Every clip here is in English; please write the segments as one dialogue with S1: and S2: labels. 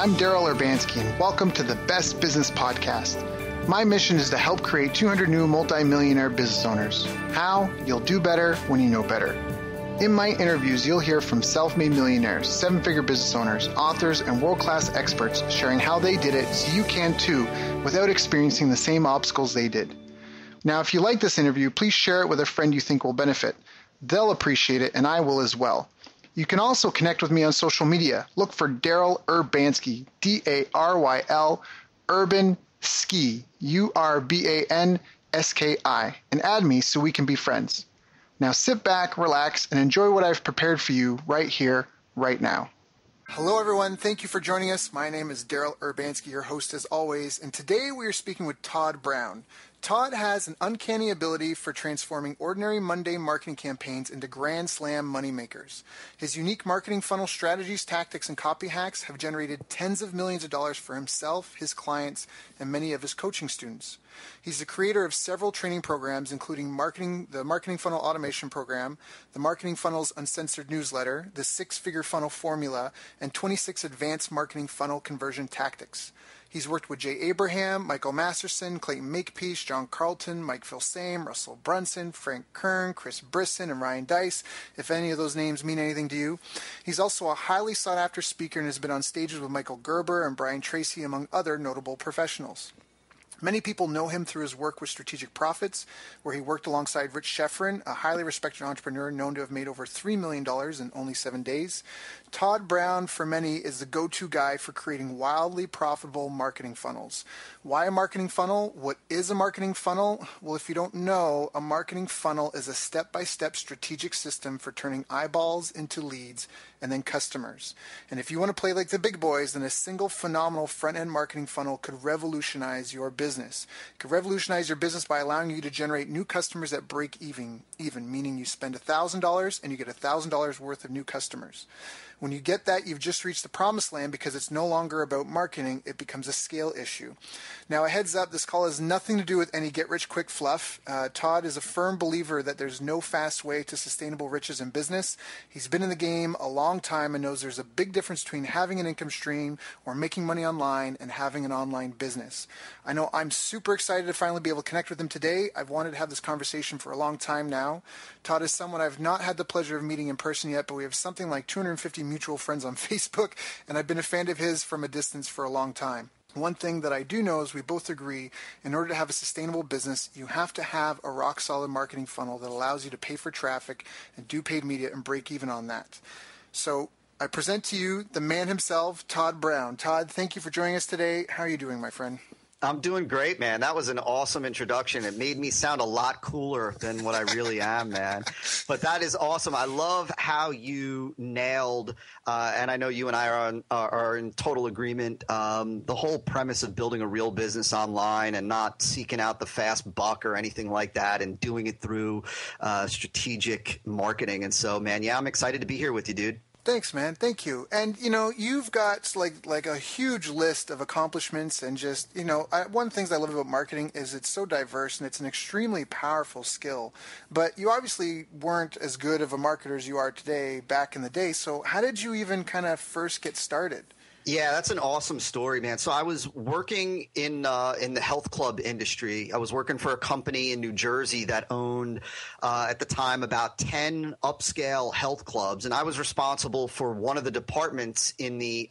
S1: I'm Daryl Urbanski, and welcome to the Best Business Podcast. My mission is to help create 200 new multi-millionaire business owners. How? You'll do better when you know better. In my interviews, you'll hear from self-made millionaires, seven-figure business owners, authors, and world-class experts sharing how they did it so you can too, without experiencing the same obstacles they did. Now, if you like this interview, please share it with a friend you think will benefit. They'll appreciate it, and I will as well. You can also connect with me on social media. Look for Daryl Urbanski, D-A-R-Y-L, Urban Ski, U-R-B-A-N-S-K-I, and add me so we can be friends. Now sit back, relax, and enjoy what I've prepared for you right here, right now. Hello, everyone. Thank you for joining us. My name is Daryl Urbanski, your host as always, and today we are speaking with Todd Brown. Todd has an uncanny ability for transforming ordinary, mundane marketing campaigns into grand slam moneymakers. His unique marketing funnel strategies, tactics, and copy hacks have generated tens of millions of dollars for himself, his clients, and many of his coaching students. He's the creator of several training programs, including the Marketing Funnel Automation Program, the Marketing Funnels Uncensored Newsletter, the Six-Figure Funnel Formula, and 26 Advanced Marketing Funnel Conversion Tactics. He's worked with Jay Abraham, Michael Masterson, Clayton Makepeace, John Carlton, Mike Filsame, Russell Brunson, Frank Kern, Chris Brisson, and Ryan Dice, if any of those names mean anything to you. He's also a highly sought-after speaker and has been on stages with Michael Gerber and Brian Tracy, among other notable professionals. Many people know him through his work with Strategic Profits, where he worked alongside Rich Schefrin, a highly respected entrepreneur known to have made over $3 million in only 7 days. Todd Brown, for many, is the go-to guy for creating wildly profitable marketing funnels. Why a marketing funnel? What is a marketing funnel? Well, if you don't know, a marketing funnel is a step-by-step strategic system for turning eyeballs into leads and then customers. And if you want to play like the big boys, then a single phenomenal front-end marketing funnel could revolutionize your business. It could revolutionize your business by allowing you to generate new customers at break even, meaning you spend $1,000 and you get $1,000 worth of new customers. When you get that, you've just reached the promised land because it's no longer about marketing. It becomes a scale issue. Now, a heads up, this call has nothing to do with any get-rich-quick fluff. Todd is a firm believer that there's no fast way to sustainable riches in business. He's been in the game a long time and knows there's a big difference between having an income stream or making money online and having an online business. I know I'm super excited to finally be able to connect with him today. I've wanted to have this conversation for a long time now. Todd is someone I've not had the pleasure of meeting in person yet, but we have something like 250 mutual friends on Facebook, and I've been a fan of his from a distance for a long time. One thing that I do know is we both agree, in order to have a sustainable business, you have to have a rock-solid marketing funnel that allows you to pay for traffic and do paid media and break even on that. So I present to you the man himself, Todd Brown. Todd, thank you for joining us today. How are you doing, my friend?
S2: I'm doing great, man. That was an awesome introduction. It made me sound a lot cooler than what I really am, man. But that is awesome. I love how you nailed, and I know you and I are in total agreement, the whole premise of building a real business online and not seeking out the fast buck or anything like that and doing it through strategic marketing. And so, man, yeah, I'm excited to be here with you, dude.
S1: Thanks, man. Thank you. And, you've got like a huge list of accomplishments and just, one of the things I love about marketing is it's so diverse and it's an extremely powerful skill. But you obviously weren't as good of a marketer as you are today back in the day. So how did you even kind of first get started?
S2: Yeah, that's an awesome story, man. So I was working in the health club industry. I was working for a company in New Jersey that owned, at the time, about 10 upscale health clubs, and I was responsible for one of the departments in the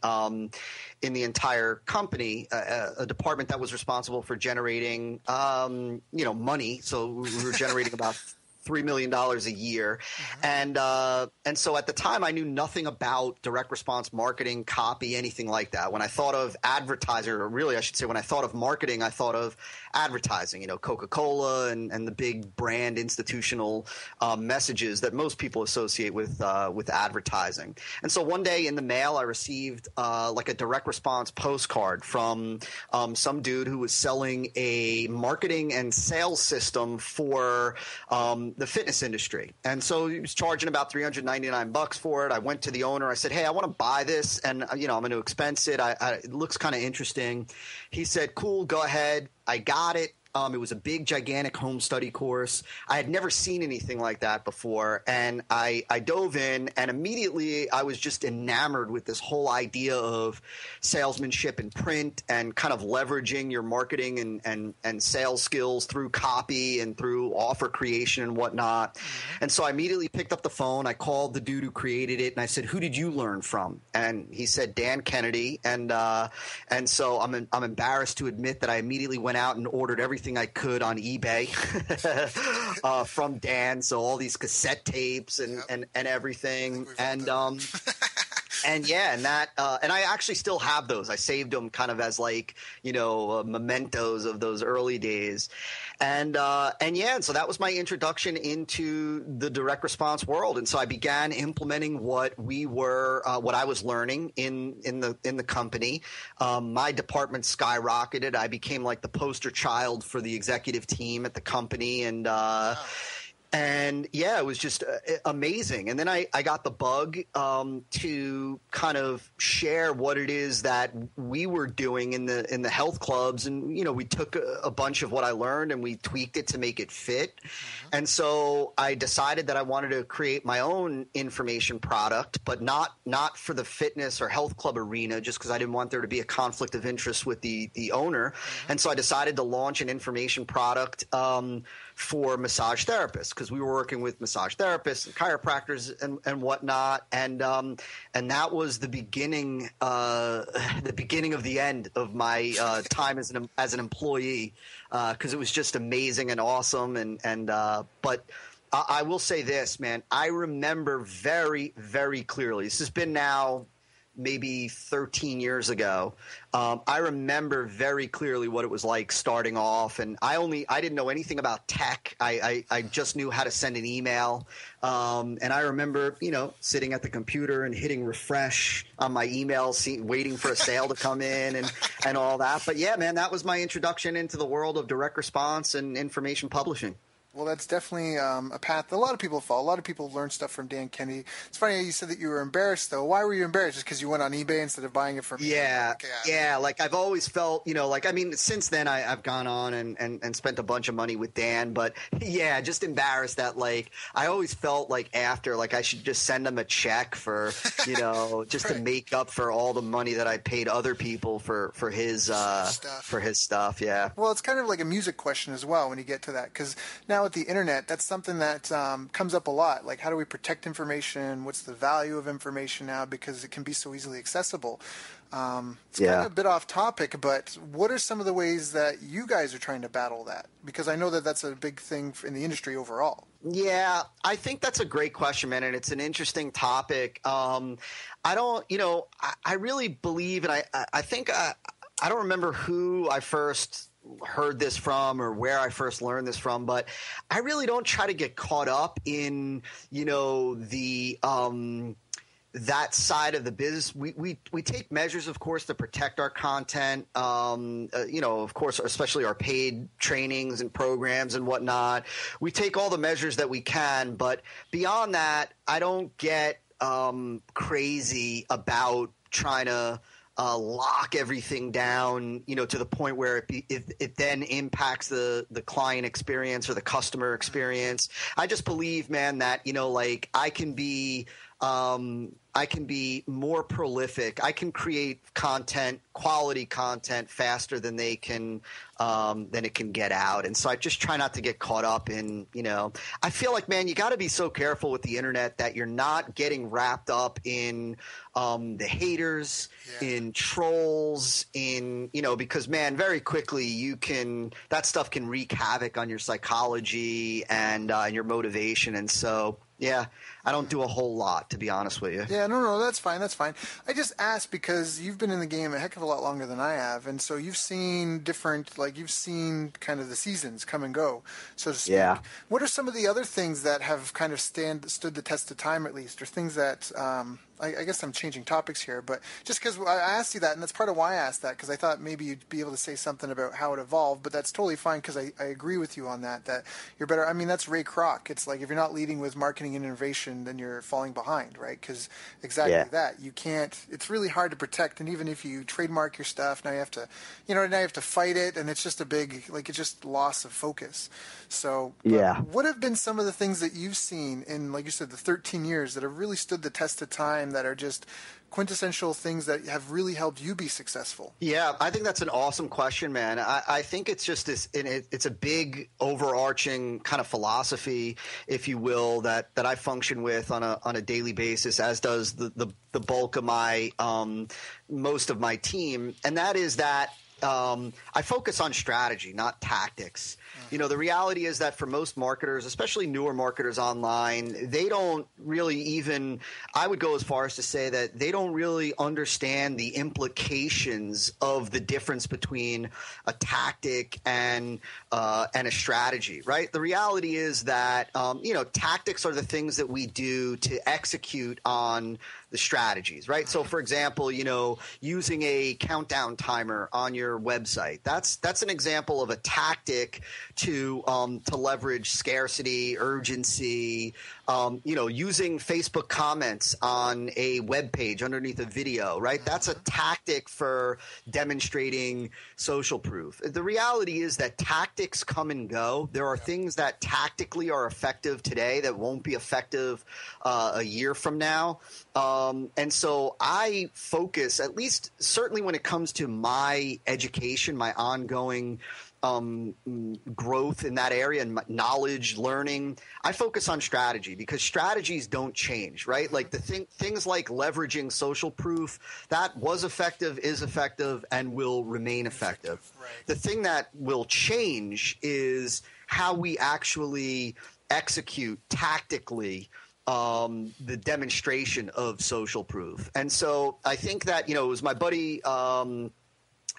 S2: entire company, a department that was responsible for generating, money. So we were generating about $3 million a year. Mm-hmm. And so at the time I knew nothing about direct response marketing, copy, anything like that. When I thought of advertiser, or really I should say when I thought of marketing, I thought of advertising, Coca-Cola and the big brand institutional messages that most people associate with advertising. And so one day in the mail I received like a direct response postcard from some dude who was selling a marketing and sales system for the fitness industry. And so he was charging about $399 for it. I went to the owner. I said, hey, I want to buy this and, I'm going to expense it. It looks kind of interesting. He said, cool, go ahead. I got it. It was a big, gigantic home study course. I had never seen anything like that before. And I dove in, and immediately I was just enamored with this whole idea of salesmanship in print and kind of leveraging your marketing and sales skills through copy and through offer creation and whatnot. And so I immediately picked up the phone. I called the dude who created it, and I said, "Who did you learn from?" And he said, "Dan Kennedy." And so I'm embarrassed to admit that I immediately went out and ordered everything I could on eBay from Dan. So all these cassette tapes and everything. And and I actually still have those. I saved them kind of as like, mementos of those early days. And so that was my introduction into the direct response world. And so I began implementing what I was learning in the company. My department skyrocketed. I became like the poster child for the executive team at the company. And, wow. And yeah, it was just amazing. And then I got the bug to kind of share what it is that we were doing in the health clubs. And, we took a bunch of what I learned and we tweaked it to make it fit. Mm-hmm. And so I decided that I wanted to create my own information product, but not for the fitness or health club arena, just because I didn't want there to be a conflict of interest with the owner. Mm-hmm. And so I decided to launch an information product for massage therapists, because we were working with massage therapists and chiropractors and whatnot, and that was the beginning of the end of my time as an employee, because it was just amazing and awesome, but I will say this, man, I remember very, very clearly. This has been now maybe 13 years ago. I remember very clearly what it was like starting off, and I didn't know anything about tech. I just knew how to send an email. And I remember, sitting at the computer and hitting refresh on my email, waiting for a sale to come in and all that. But yeah, man, that was my introduction into the world of direct response and information publishing.
S1: Well, that's definitely a path that a lot of people follow. A lot of people learn stuff from Dan Kennedy. It's funny how you said that you were embarrassed, though. Why were you embarrassed? Just because you went on eBay instead of buying it from me?
S2: Yeah. Like I've always felt, since then I've gone on and spent a bunch of money with Dan. But yeah, just embarrassed that I always felt like after I should just send him a check for, just to make up for all the money that I paid other people for his stuff. Yeah.
S1: Well, it's kind of like a music question as well when you get to that, because now with the internet, that's something that comes up a lot. Like, how do we protect information? What's the value of information now? Because it can be so easily accessible. It's kind of a bit off topic, but what are some of the ways that you guys are trying to battle that? Because I know that that's a big thing in the industry overall.
S2: Yeah, I think that's a great question, man, and it's an interesting topic. I really believe, and I think I don't remember who I first heard this from or where I first learned this from, but I really don't try to get caught up in, that side of the business. We take measures, of course, to protect our content, of course, especially our paid trainings and programs and whatnot. We take all the measures that we can, but beyond that, I don't get crazy about trying to lock everything down, to the point where it then impacts the client experience or the customer experience. I just believe, man, that, I can be more prolific. I can create quality content faster than it can get out. And so I just try not to get caught up in, I feel like, man, you got to be so careful with the internet that you're not getting wrapped up in the haters, in trolls, because, man, very quickly that stuff can wreak havoc on your psychology and your motivation. And so, yeah, I don't do a whole lot, to be honest with you.
S1: Yeah, no, that's fine. I just asked because you've been in the game a heck of a lot longer than I have, and so you've seen you've seen kind of the seasons come and go, so to speak.
S2: Yeah.
S1: What are some of the other things that have kind of stood the test of time, at least, or things that I guess I'm changing topics here, but just because I asked you that, and that's part of why I asked that, because I thought maybe you'd be able to say something about how it evolved, but that's totally fine, because I agree with you on that you're better. I mean, that's Ray Kroc. It's like, if you're not leading with marketing and innovation, competition, then you're falling behind, right? Because exactly that. You can't, it's really hard to protect. And even if you trademark your stuff, now you have to, now you have to fight it. And it's just a big, it's just loss of focus. So what have been some of the things that you've seen in, like you said, the 13 years that have really stood the test of time, that are just quintessential things that have really helped you be successful?
S2: Yeah, I think that's an awesome question, man. I think it's just this, it's a big overarching kind of philosophy, if you will, that I function with on a daily basis, as does the bulk of my most of my team, and that is that I focus on strategy, not tactics. The reality is that for most marketers, especially newer marketers online, they don't really even – I would go as far as to say that they don't really understand the implications of the difference between a tactic and a strategy, right? The reality is that, tactics are the things that we do to execute on the strategies, right? So, for example, using a countdown timer on your website, that's an example of a tactic to leverage scarcity, urgency, using Facebook comments on a web page underneath a video, right? That's a tactic for demonstrating social proof. The reality is that tactics come and go. There are things that tactically are effective today that won't be effective a year from now. And so I focus, at least certainly when it comes to my education, my ongoing growth in that area and knowledge, learning, I focus on strategy, because strategies don't change, right? Like things like leveraging social proof, that was effective, is effective, and will remain effective.
S1: Right.
S2: The thing that will change is how we actually execute tactically the demonstration of social proof. And so I think that, it was my buddy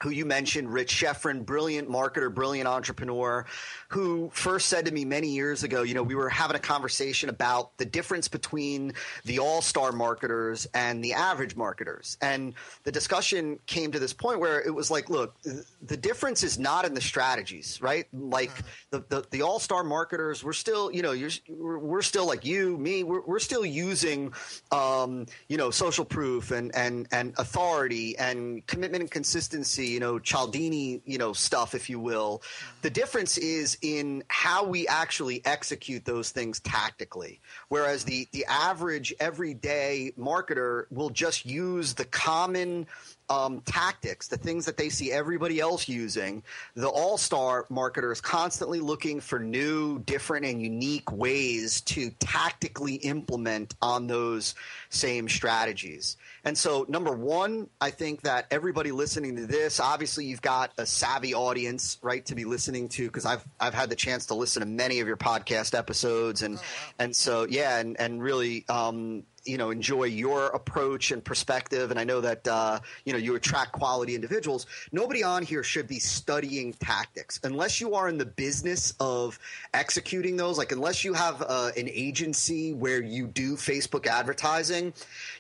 S2: who you mentioned, Rich Sheffrin, brilliant marketer, brilliant entrepreneur, who first said to me many years ago, we were having a conversation about the difference between the all-star marketers and the average marketers. And the discussion came to this point where it was like, look, the difference is not in the strategies, right? Like the all-star marketers, we're still, we're still like you, me, we're still using, social proof and authority and commitment and consistency, Cialdini, stuff, if you will. The difference is in how we actually execute those things tactically. Whereas the average everyday marketer will just use the common tactics, the things that they see everybody else using. The all-star marketer is constantly looking for new, different, and unique ways to tactically implement on those same strategies. And so, number one, I think that everybody listening to this, obviously you've got a savvy audience, right, to be listening to, because I've had the chance to listen to many of your podcast episodes, and so and really enjoy your approach and perspective. And I know that, you attract quality individuals. Nobody on here should be studying tactics unless you are in the business of executing those. Like, unless you have an agency where you do Facebook advertising,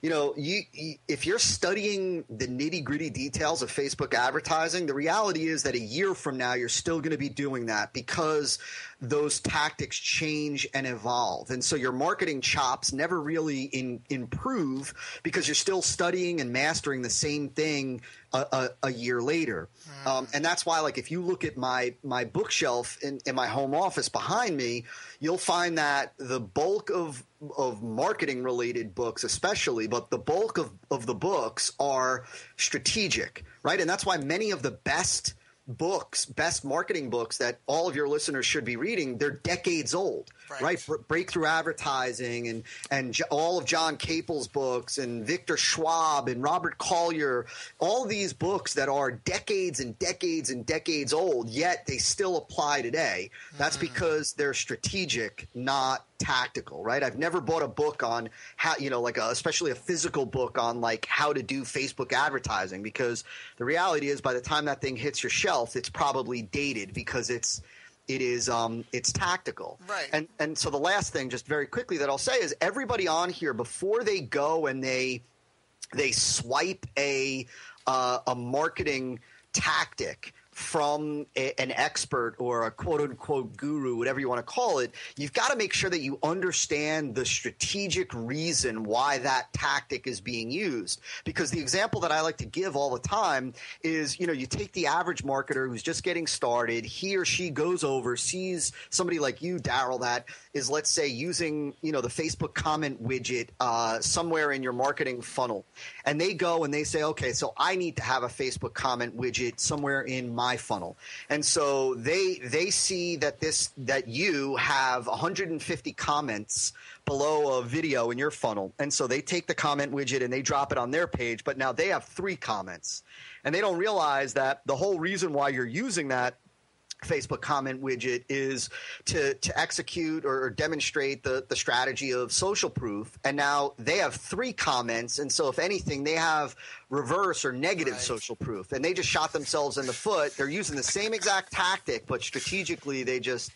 S2: if you're studying the nitty gritty details of Facebook advertising, the reality is that a year from now, you're still going to be doing that, because those tactics change and evolve. And so your marketing chops never really improve, because you're still studying and mastering the same thing a year later. And that's why, like, if you look at my bookshelf in my home office behind me, you'll find that the bulk of marketing related books, especially, but the bulk of the books are strategic, right? And that's why many of the best marketing books that all of your listeners should be reading, they're decades old, right? Breakthrough Advertising and all of John Capel's books, and Victor Schwab and Robert Collier, all these books that are decades and decades and decades old, yet they still apply today. That's because they're strategic, not tactical, right? I've never bought a book on how, especially a physical book on like how to do Facebook advertising, because the reality is by the time that thing hits your shelf, it's probably dated, because it's tactical.
S1: Right.
S2: And so the last thing, just very quickly, that I'll say is, everybody on here, before they go and they swipe a marketing tactic from an expert or a quote unquote guru, whatever you want to call it, you've got to make sure that you understand the strategic reason why that tactic is being used. Because the example that I like to give all the time is, you take the average marketer who's just getting started, he or she goes over, sees somebody like you, Daryl, that is, let's say, using, the Facebook comment widget somewhere in your marketing funnel. And they go and they say, okay, so I need to have a Facebook comment widget somewhere in my funnel. And so they see that you have 150 comments below a video in your funnel. And so they take the comment widget and they drop it on their page, but now they have 3 comments. And they don't realize that the whole reason why you're using that Facebook comment widget is to execute or demonstrate the strategy of social proof. And now they have 3 comments. And so if anything, they have reverse or negative social proof. And they just shot themselves in the foot. They're using the same exact tactic, but strategically they just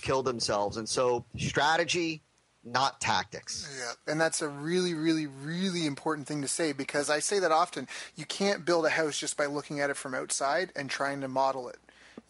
S2: killed themselves. And so strategy, not tactics.
S1: Yeah, and that's a really, really, really important thing to say, because I say that often. You can't build a house just by looking at it from outside and trying to model it.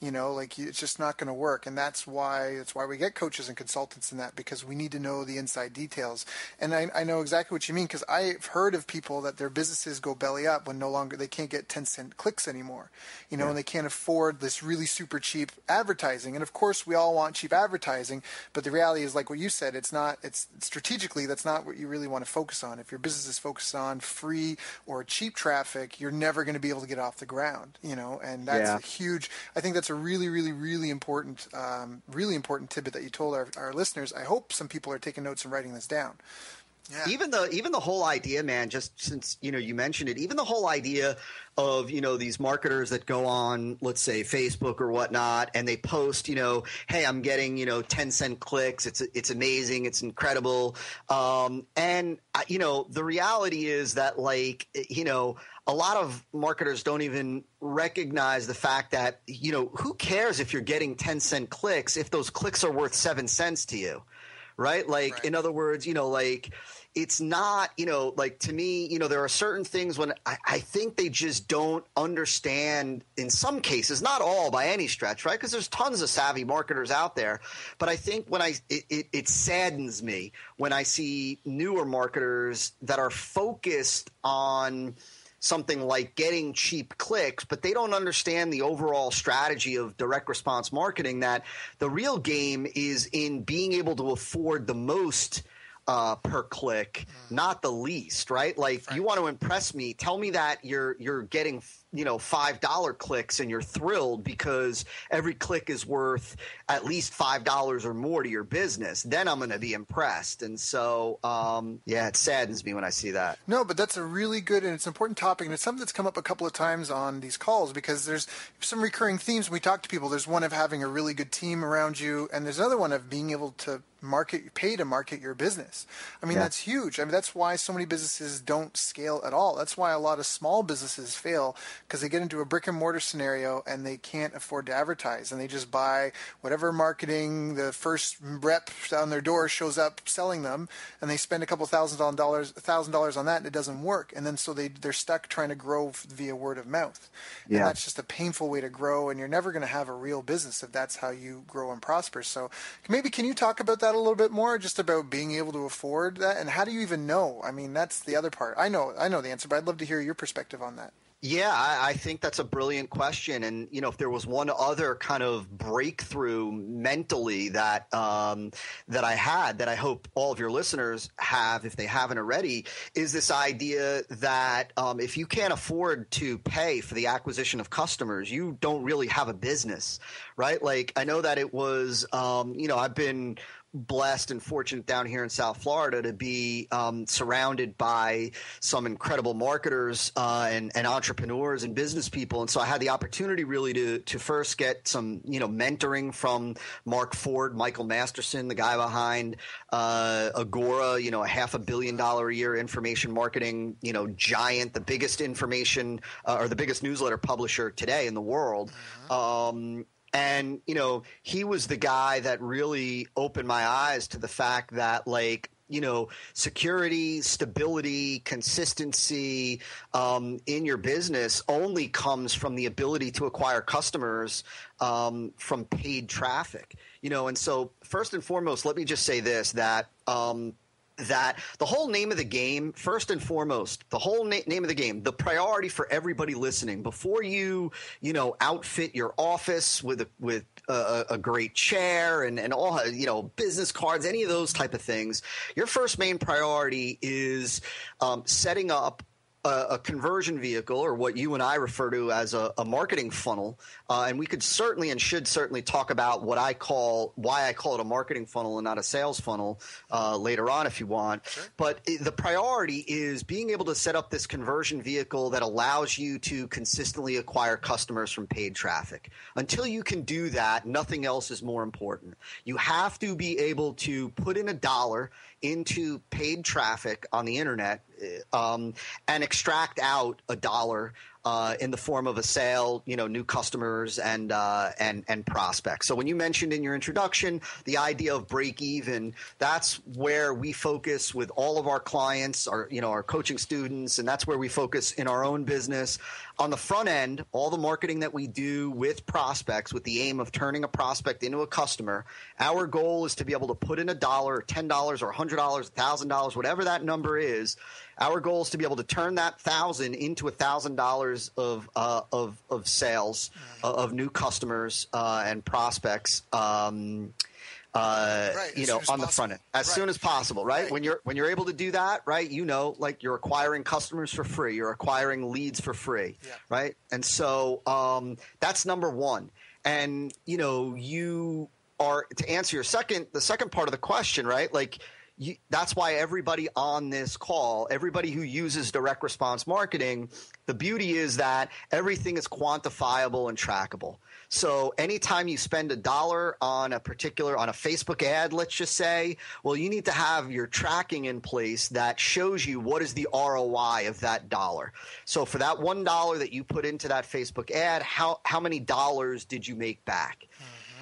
S1: It's just not going to work. And that's why we get coaches and consultants in that, because we need to know the inside details. And I know exactly what you mean, because I've heard of people that their businesses go belly up when they can't get 10-cent clicks anymore, and they can't afford this really super cheap advertising. And of course we all want cheap advertising, but the reality is, like what you said, it's strategically, that's not what you really want to focus on. If your business is focused on free or cheap traffic, you're never going to be able to get off the ground, and that's a huge, I think that's a really, really, really important tidbit that you told our listeners. I hope some people are taking notes and writing this down. Yeah.
S2: Even the whole idea, man, just since, you mentioned it, even the whole idea of, these marketers that go on, let's say Facebook or whatnot, and they post, hey, I'm getting, 10-cent clicks. It's amazing. It's incredible. And the reality is that, a lot of marketers don't even recognize the fact that, who cares if you're getting 10-cent clicks if those clicks are worth 7 cents to you, right? In other words, it's not, to me, there are certain things when I think they just don't understand, in some cases, not all by any stretch, right? Because there's tons of savvy marketers out there. But I think it saddens me when I see newer marketers that are focused on something like getting cheap clicks, but they don't understand the overall strategy of direct response marketing, that the real game is in being able to afford the most per click, not the least, right? You want to impress me, tell me that you're getting $5 clicks and you're thrilled because every click is worth at least $5 or more to your business. Then I'm going to be impressed. And so, it saddens me when I see that.
S1: No, but that's a really good and it's an important topic, and it's something that's come up a couple of times on these calls, because there's some recurring themes when we talk to people. There's one of having a really good team around you, and there's another one of being able to pay to market your business. I mean, that's huge. I mean, that's why so many businesses don't scale at all. That's why a lot of small businesses fail, because they get into a brick and mortar scenario and they can't afford to advertise, and they just buy whatever marketing the first rep on their door shows up selling them, and they spend a couple $1,000 on that, and it doesn't work. And then so they're stuck trying to grow via word of mouth. And that's just a painful way to grow, and you're never going to have a real business if that's how you grow and prosper. So maybe can you talk about that a little bit more, just about being able to afford that, and how do you even know? I mean, that's the other part. I know the answer, but I'd love to hear your perspective on that.
S2: Yeah, I think that's a brilliant question. And, if there was one other kind of breakthrough mentally that I had, that I hope all of your listeners have, if they haven't already, is this idea that if you can't afford to pay for the acquisition of customers, you don't really have a business, right? I know that it was, I've been blessed and fortunate down here in South Florida to be surrounded by some incredible marketers and entrepreneurs and business people. And so I had the opportunity really to first get some, mentoring from Mark Ford, Michael Masterson, the guy behind Agora, a $500 million a year information marketing, giant, the biggest information or the biggest newsletter publisher today in the world. And, he was the guy that really opened my eyes to the fact that, security, stability, consistency in your business only comes from the ability to acquire customers from paid traffic. And so first and foremost, let me just say this, that the whole name of the game, first and foremost, the whole name of the game, the priority for everybody listening, before you outfit your office with a great chair and all, business cards, any of those type of things, your first main priority is setting up a conversion vehicle, or what you and I refer to as a marketing funnel. And we could certainly and should certainly talk about why I call it a marketing funnel and not a sales funnel later on if you want. Sure. But the priority is being able to set up this conversion vehicle that allows you to consistently acquire customers from paid traffic. Until you can do that, nothing else is more important. You have to be able to put in $1 into paid traffic on the internet and extract out $1 in the form of a sale, new customers and prospects. So when you mentioned in your introduction the idea of break even, that's where we focus with all of our clients, our coaching students, and that's where we focus in our own business. On the front end, all the marketing that we do with prospects with the aim of turning a prospect into a customer, our goal is to be able to put in $1 or $10 or $100, $1,000, whatever that number is. Our goal is to be able to turn that $1,000 into $1,000 of sales of new customers and prospects. On the front end, as soon as possible, right? When you're able to do that, right? Like you're acquiring customers for free, you're acquiring leads for free, right? And so that's number one. And you are, to answer the second part of the question, right? Like that's why everybody on this call, everybody who uses direct response marketing, the beauty is that everything is quantifiable and trackable. So anytime you spend $1 on a Facebook ad, let's just say, well, you need to have your tracking in place that shows you what is the ROI of that dollar. So for that $1 that you put into that Facebook ad, how many dollars did you make back?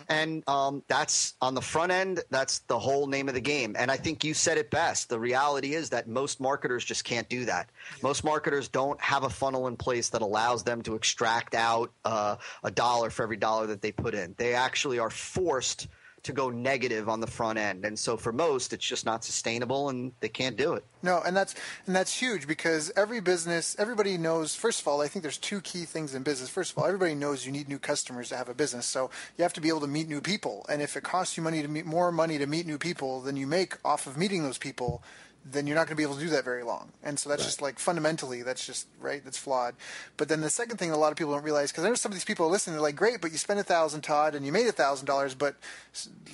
S2: And that's on the front end. That's the whole name of the game. And I think you said it best. The reality is that most marketers just can't do that. Most marketers don't have a funnel in place that allows them to extract out $1 for every dollar that they put in. They actually are forced to go negative on the front end. And so for most, it's just not sustainable and they can't do it.
S1: No, and that's huge, because everybody knows, first of all, I think there's two key things in business. First of all, everybody knows you need new customers to have a business. So you have to be able to meet new people. And if it costs you more money to meet new people than you make off of meeting those people, then you're not going to be able to do that very long. And so that's just like fundamentally, that's just right. That's flawed. But then the second thing a lot of people don't realize, because I know some of these people are listening, they're like, great, but you spent $1,000, Todd, and you made $1,000, but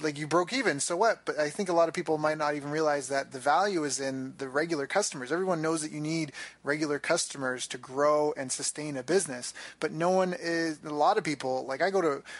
S1: like you broke even. So what? But I think a lot of people might not even realize that the value is in the regular customers. Everyone knows that you need regular customers to grow and sustain a business, but a lot of people, like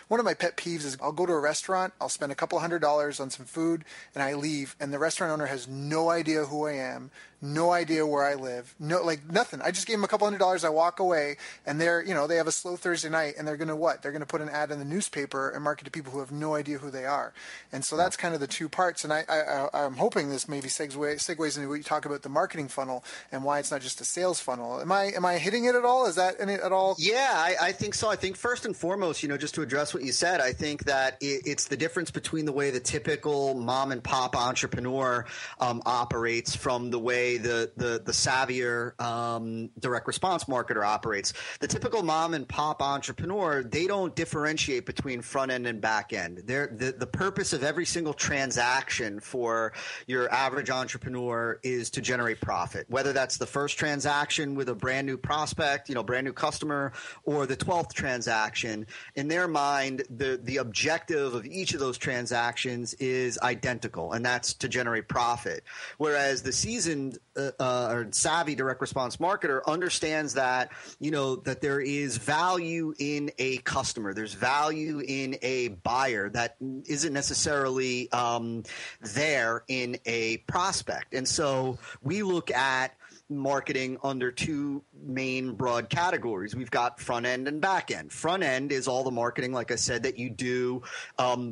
S1: one of my pet peeves is I'll go to a restaurant, I'll spend a couple $100 on some food, and I leave, and the restaurant owner has no idea who I am, no idea where I live, nothing. I just gave them a couple $100. I walk away, and they have a slow Thursday night, and they're going to what? They're going to put an ad in the newspaper and market to people who have no idea who they are. And so that's kind of the two parts. And I'm hoping this maybe segues into what you talk about the marketing funnel and why it's not just a sales funnel. Am I hitting it at all? Is that in it at all?
S2: Yeah, I think so. I think first and foremost, just to address what you said, I think that it's the difference between the way the typical mom and pop entrepreneur operates from the way the savvier direct response marketer operates. The typical mom and pop entrepreneur, they don't differentiate between front end and back end. The purpose of every single transaction for your average entrepreneur is to generate profit, whether that's the first transaction with a brand new prospect, brand new customer, or the 12th transaction. In their mind, the objective of each of those transactions is identical, and that's to generate profit. Whereas the seasoned or savvy direct response marketer understands that, that there is value in a customer. There's value in a buyer that isn't necessarily there in a prospect. And so we look at marketing under two main broad categories. We've got front end and back end. Front end is all the marketing, like I said, that you do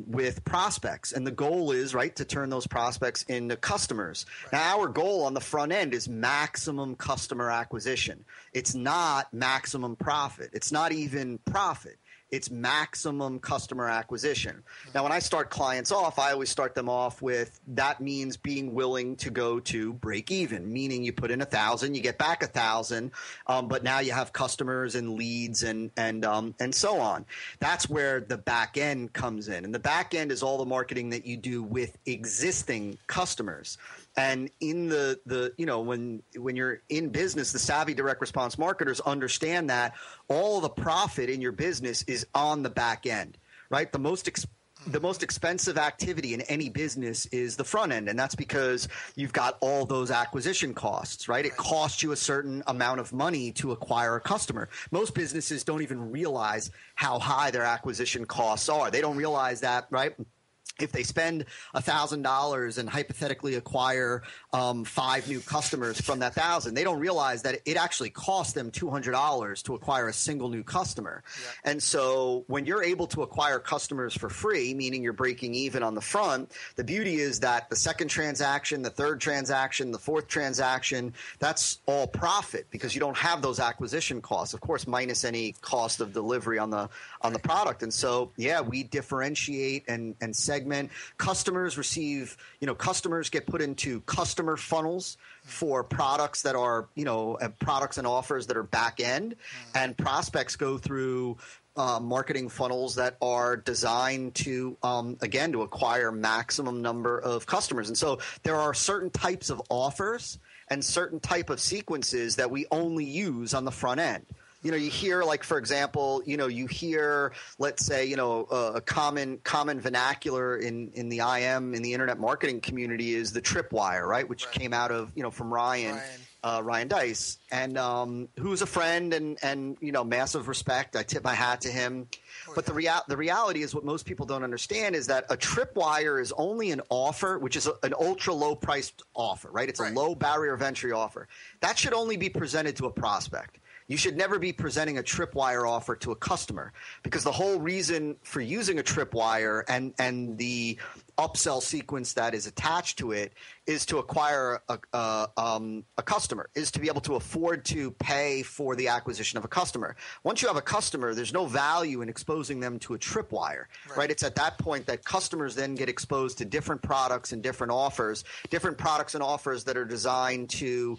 S2: with prospects. And the goal is, right, to turn those prospects into customers. Right. Now, our goal on the front end is maximum customer acquisition. It's not maximum profit. It's not even profit. It's maximum customer acquisition. Now, when I start clients off, I always start them off with that means being willing to go to break even, meaning you put in 1,000, you get back 1,000, but now you have customers and leads and so on. That's where the back end comes in. And the back end is all the marketing that you do with existing customers. And in the when you're in business, the savvy direct response marketers understand that all the profit in your business is on the back end, right? The most expensive activity in any business is the front end, and that's because you've got all those acquisition costs, right? It costs you a certain amount of money to acquire a customer. Most businesses don't even realize how high their acquisition costs are. They don't realize that, right? If they spend $1,000 and hypothetically acquire 5 new customers from that 1,000, they don't realize that it actually costs them $200 to acquire a single new customer. Yeah. And so when you're able to acquire customers for free, meaning you're breaking even on the front, the beauty is that the second transaction, the third transaction, the fourth transaction, that's all profit because you don't have those acquisition costs, of course, minus any cost of delivery on the product. And so, yeah, we differentiate and segment. Customers receive, customers get put into customer funnels for products that are, products and offers that are back end, and prospects go through marketing funnels that are designed to, again, to acquire maximum number of customers. And so there are certain types of offers and certain type of sequences that we only use on the front end. You hear, like, for example, you hear, let's say, a common vernacular in the IM, in the internet marketing community is the tripwire, right? Which came out of, from Ryan Dice, and who's a friend and massive respect. I tip my hat to him. But the reality is what most people don't understand is that a tripwire is only an offer, which is an ultra low priced offer, right? It's a low barrier of entry offer. That should only be presented to a prospect. You should never be presenting a tripwire offer to a customer, because the whole reason for using a tripwire and the upsell sequence that is attached to it is to acquire a customer, is to be able to afford to pay for the acquisition of a customer. Once you have a customer, there's no value in exposing them to a tripwire, right? It's at that point that customers then get exposed to different products and different products and offers that are designed to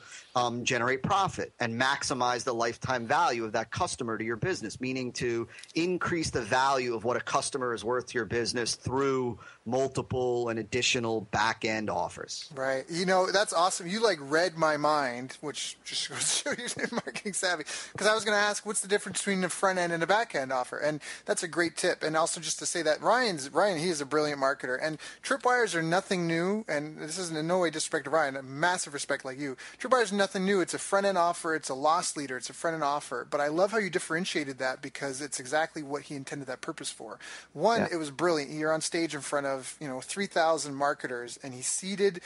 S2: generate profit and maximize the lifetime value of that customer to your business, meaning to increase the value of what a customer is worth to your business through multiple and additional back-end offers.
S1: Right. That's awesome. You read my mind, which just goes to show you're marketing savvy, because I was going to ask, what's the difference between a front end and a back end offer? And that's a great tip. And also just to say that Ryan, he is a brilliant marketer, and tripwires are nothing new. And this isn't in no way disrespect to Ryan, a massive respect like you. Tripwires are nothing new. It's a front end offer. It's a loss leader. It's a front end offer. But I love how you differentiated that, because it's exactly what he intended that purpose for. One, It was brilliant. You're on stage in front of 3,000 marketers, and he seeded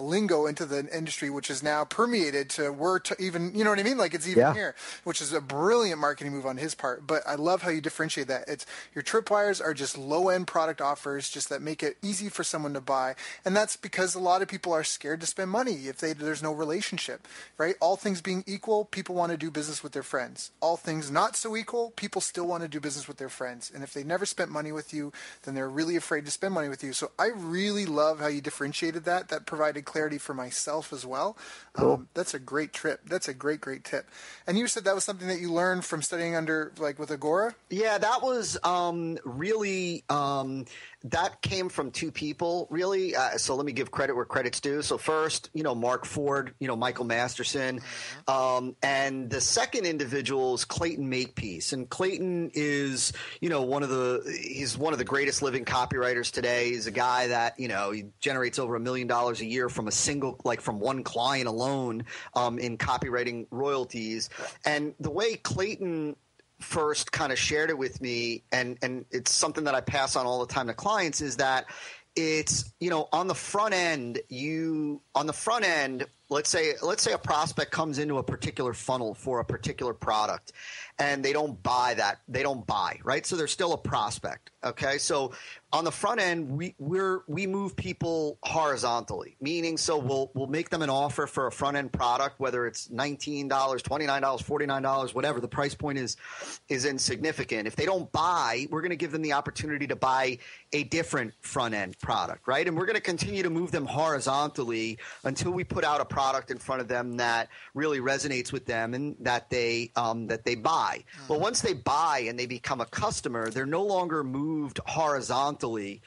S1: lingo into the industry, which is now permeated to word to even, you know what I mean? Like it's even here, which is a brilliant marketing move on his part. But I love how you differentiate that. It's your tripwires are just low-end product offers, just that make it easy for someone to buy. And that's because a lot of people are scared to spend money if there's no relationship, right? All things being equal, people want to do business with their friends. All things not so equal, people still want to do business with their friends. And if they never spent money with you, then they're really afraid to spend money with you. So I really love how you differentiated that. That provided clarity for myself as well. Cool. That's a great trip. That's a great tip. And you said that was something that you learned from studying under, with Agora?
S2: Yeah, that was really that came from two people, really. So let me give credit where credit's due. So first, Mark Ford, Michael Masterson. And the second individual is Clayton Makepeace. And Clayton is, he's one of the greatest living copywriters today. He's a guy that, he generates over $1 million a year from from one client alone in copywriting royalties. And the way Clayton first kind of shared it with me, and it's something that I pass on all the time to clients, is that it's, on the front end, let's say a prospect comes into a particular funnel for a particular product and they don't buy, right? So they're still a prospect. Okay. So on the front end, we move people horizontally, meaning so we'll make them an offer for a front end product, whether it's $19, $29, $49, whatever. The price point is insignificant. If they don't buy, we're going to give them the opportunity to buy a different front end product, right? And we're going to continue to move them horizontally until we put out a product in front of them that really resonates with them and that they buy. Well, once they buy and they become a customer, they're no longer moved horizontally,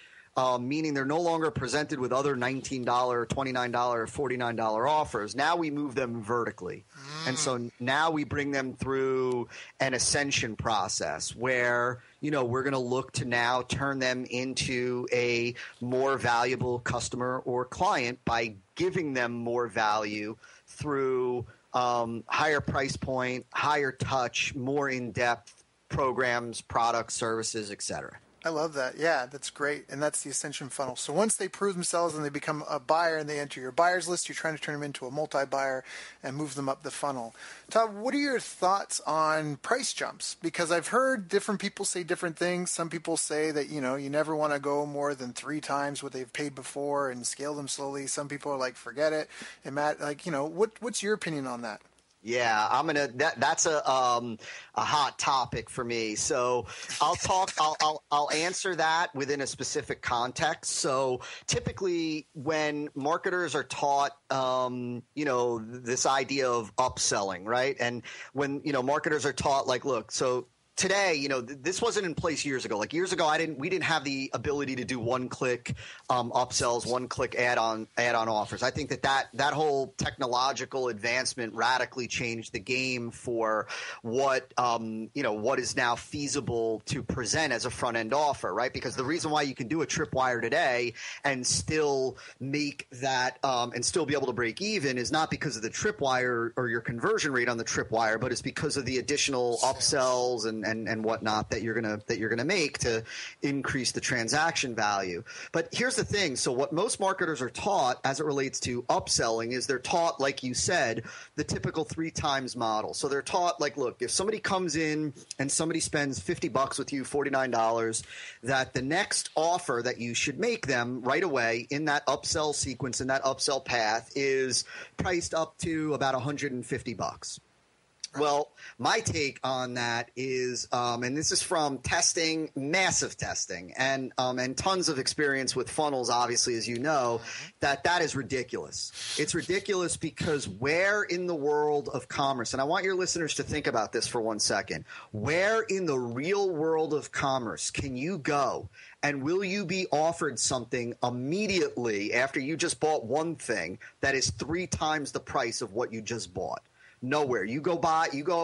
S2: meaning they're no longer presented with other $19, $29, $49 offers. Now we move them vertically. And so now we bring them through an ascension process where, we're going to look to now turn them into a more valuable customer or client by giving them more value through higher price point, higher touch, more in-depth programs, products, services, et cetera.
S1: I love that. Yeah, that's great. And that's the ascension funnel. So once they prove themselves and they become a buyer and they enter your buyers list, you're trying to turn them into a multi-buyer and move them up the funnel. Todd, what are your thoughts on price jumps? Because I've heard different people say different things. Some people say that, you never want to go more than 3 times what they've paid before and scale them slowly. Some people are like, forget it. And Matt, what's your opinion on that?
S2: Yeah, that's a hot topic for me. So I'll answer that within a specific context. So typically when marketers are taught, this idea of upselling, right? And when, marketers are taught like, look, so today, this wasn't in place years ago. Like years ago, we didn't have the ability to do one-click upsells, one-click add-on offers. I think that whole technological advancement radically changed the game for what is now feasible to present as a front-end offer, right? Because the reason why you can do a tripwire today and still make that and still be able to break even is not because of the tripwire or your conversion rate on the tripwire, but it's because of the additional upsells and whatnot that you're gonna make to increase the transaction value. But here's the thing. So what most marketers are taught as it relates to upselling is they're taught, like you said, the typical 3 times model. So they're taught like, look, if somebody comes in and somebody spends $50 with you, $49, that the next offer that you should make them right away in that upsell sequence, in that upsell path is priced up to about $150. Well, my take on that is, and this is from testing, massive testing, and tons of experience with funnels, obviously, as you know, that is ridiculous. It's ridiculous because where in the world of commerce, and I want your listeners to think about this for 1 second, where in the real world of commerce can you go and will you be offered something immediately after you just bought one thing that is 3 times the price of what you just bought? Nowhere. You go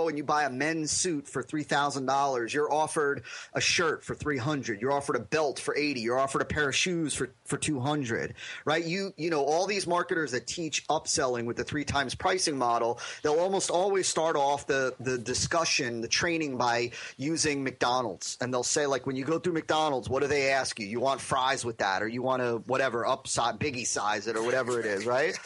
S2: and you buy a men's suit for $3,000. You're offered a shirt for $300. You're offered a belt for $80. You're offered a pair of shoes for $200. Right? You know all these marketers that teach upselling with the 3 times pricing model. They'll almost always start off the discussion, the training by using McDonald's, and they'll say like when you go through McDonald's, what do they ask you? You want fries with that, or you want to whatever biggie size it, or whatever it is, right?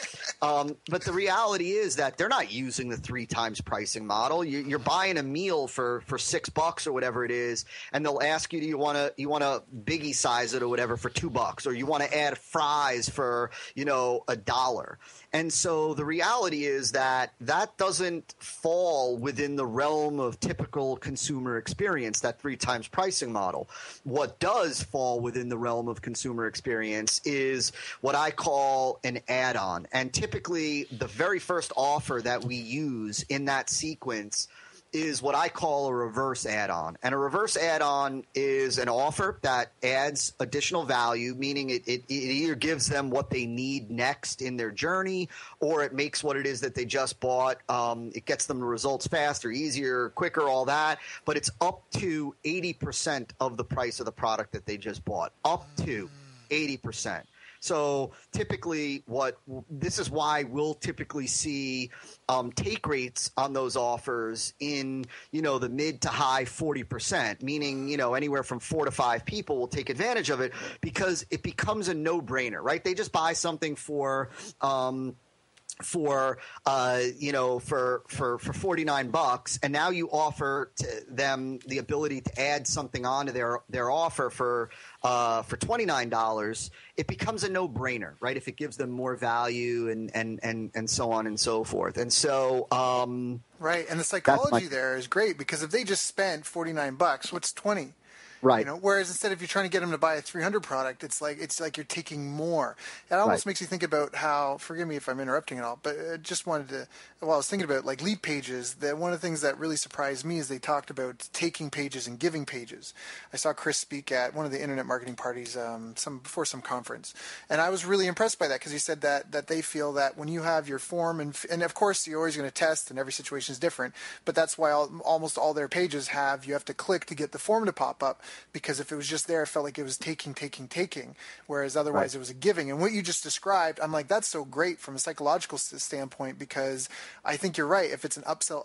S2: But the reality is that they're not using the 3 times pricing model. You're buying a meal for $6 or whatever it is, and they'll ask you, do you want to biggie size it or whatever for $2, or you want to add fries for $1. And so the reality is that doesn't fall within the realm of typical consumer experience, that 3 times pricing model. What does fall within the realm of consumer experience is what I call an add-on. And typically the very first offer that we use in that sequence is what I call a reverse add-on. And a reverse add-on is an offer that adds additional value, meaning it either gives them what they need next in their journey, or it makes what it is that they just bought, it gets them the results faster, easier, quicker, all that. But it's up to 80% of the price of the product that they just bought, up to 80%. So typically this is why we'll typically see take rates on those offers in, the mid to high 40%, meaning, anywhere from 4 to 5 people will take advantage of it because it becomes a no-brainer, right? They just buy something for for $49, and now you offer to them the ability to add something onto their offer for $29, it becomes a no-brainer, right? If it gives them more value and so on and so forth. And so
S1: right, and the psychology there is great, because if they just spent $49, what's 20?
S2: Right.
S1: Whereas instead, if you're trying to get them to buy a $300 product, it's like you're taking more. It almost makes you think about how, forgive me if I'm interrupting at all, but I just wanted to, I was thinking about like lead pages, that one of the things that really surprised me is they talked about taking pages and giving pages. I saw Chris speak at one of the internet marketing parties before some conference, and I was really impressed by that, because he said that they feel that when you have your form, and of course you're always going to test, and every situation is different, but that's why almost all their pages you have to click to get the form to pop up, because if it was just there, it felt like it was taking, whereas otherwise it was a giving. And what you just described, I'm like, that's so great from a psychological standpoint, because I think you're right. If it's an upsell,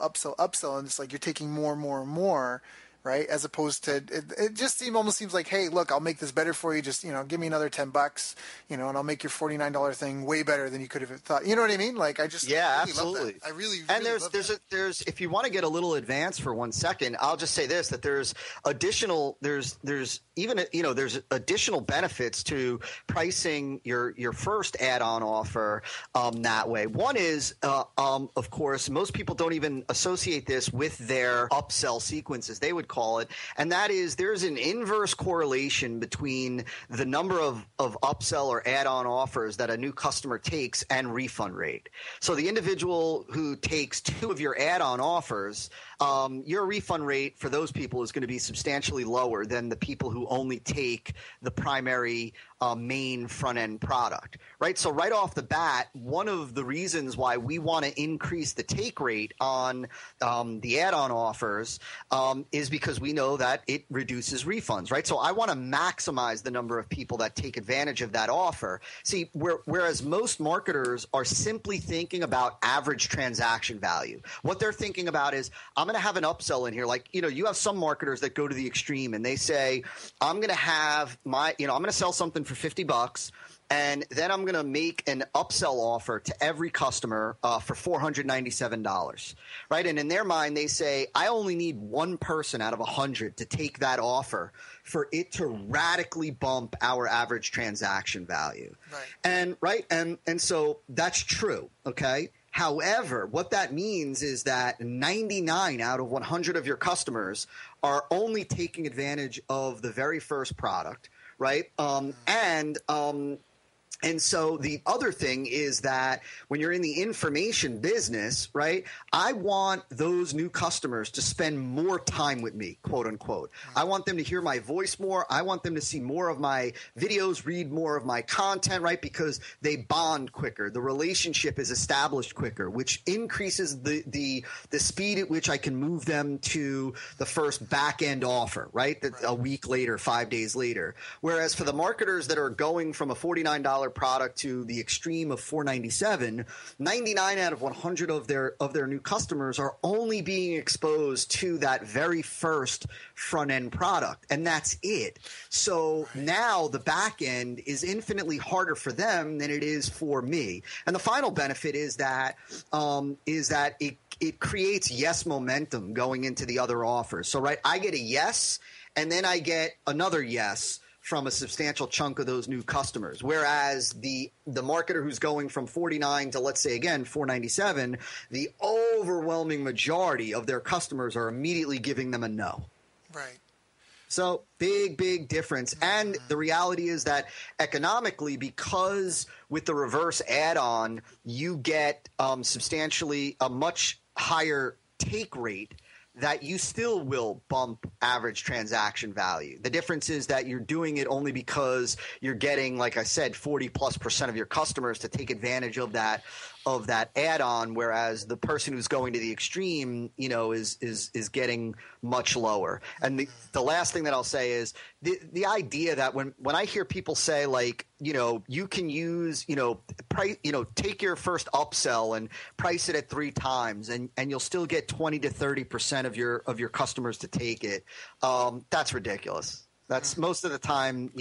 S1: and it's like you're taking more, right? As opposed to, it just almost seems like, hey, look, I'll make this better for you. Just, give me another $10, and I'll make your $49 thing way better than you could have thought. You know what I mean? Like, I just,
S2: yeah,
S1: really
S2: absolutely.
S1: love that. I really,
S2: and
S1: really love that.
S2: there's, if you want to get a little advanced for 1 second, I'll just say this, that there's additional benefits to pricing your first add-on offer that way. One is, of course, most people don't even associate this with their upsell sequences, they would call it, and that is there's an inverse correlation between the number of upsell or add-on offers that a new customer takes and refund rate. So the individual who takes 2 of your add-on offers, your refund rate for those people is going to be substantially lower than the people who only take the primary main front-end product, right? So right off the bat, one of the reasons why we want to increase the take rate on the add-on offers is because we know that it reduces refunds, right? So I want to maximize the number of people that take advantage of that offer. See, whereas most marketers are simply thinking about average transaction value, what they're thinking about is, I'm going to have an upsell in here. Like, you have some marketers that go to the extreme and they say, I'm going to have I'm going to sell something for $50, and then I'm going to make an upsell offer to every customer for $497, right? And in their mind, they say, I only need one person out of 100 to take that offer for it to radically bump our average transaction value. Right. And so that's true. Okay. However, what that means is that 99 out of 100 of your customers are only taking advantage of the very first product, right? And so the other thing is that when you're in the information business, right, I want those new customers to spend more time with me, quote unquote. I want them to hear my voice more. I want them to see more of my videos, read more of my content, right, because they bond quicker. The relationship is established quicker, which increases the speed at which I can move them to the first back-end offer, right, a week later, 5 days later. Whereas for the marketers that are going from a $49 product to the extreme of $497, 99 out of 100 of their new customers are only being exposed to that very first front end product, and that's it. So now the back end is infinitely harder for them than it is for me. And the final benefit is that it creates yes momentum going into the other offers. So right, I get a yes, and then I get another yes from a substantial chunk of those new customers. Whereas the marketer who's going from 49 to, let's say again, 497, the overwhelming majority of their customers are immediately giving them a no.
S1: Right.
S2: So big difference. And the reality is that economically, because with the reverse add-on, you get substantially a much higher take rate, that you still will bump average transaction value. The difference is that you're doing it only because you're getting, like I said, 40+% of your customers to take advantage of that add-on, whereas the person who's going to the extreme, is getting much lower. And the last thing that I'll say is the idea that when I hear people say, like, you can use, take your first upsell and price it at 3 times, and you'll still get 20 to 30% of your customers to take it. That's ridiculous. That's most of the time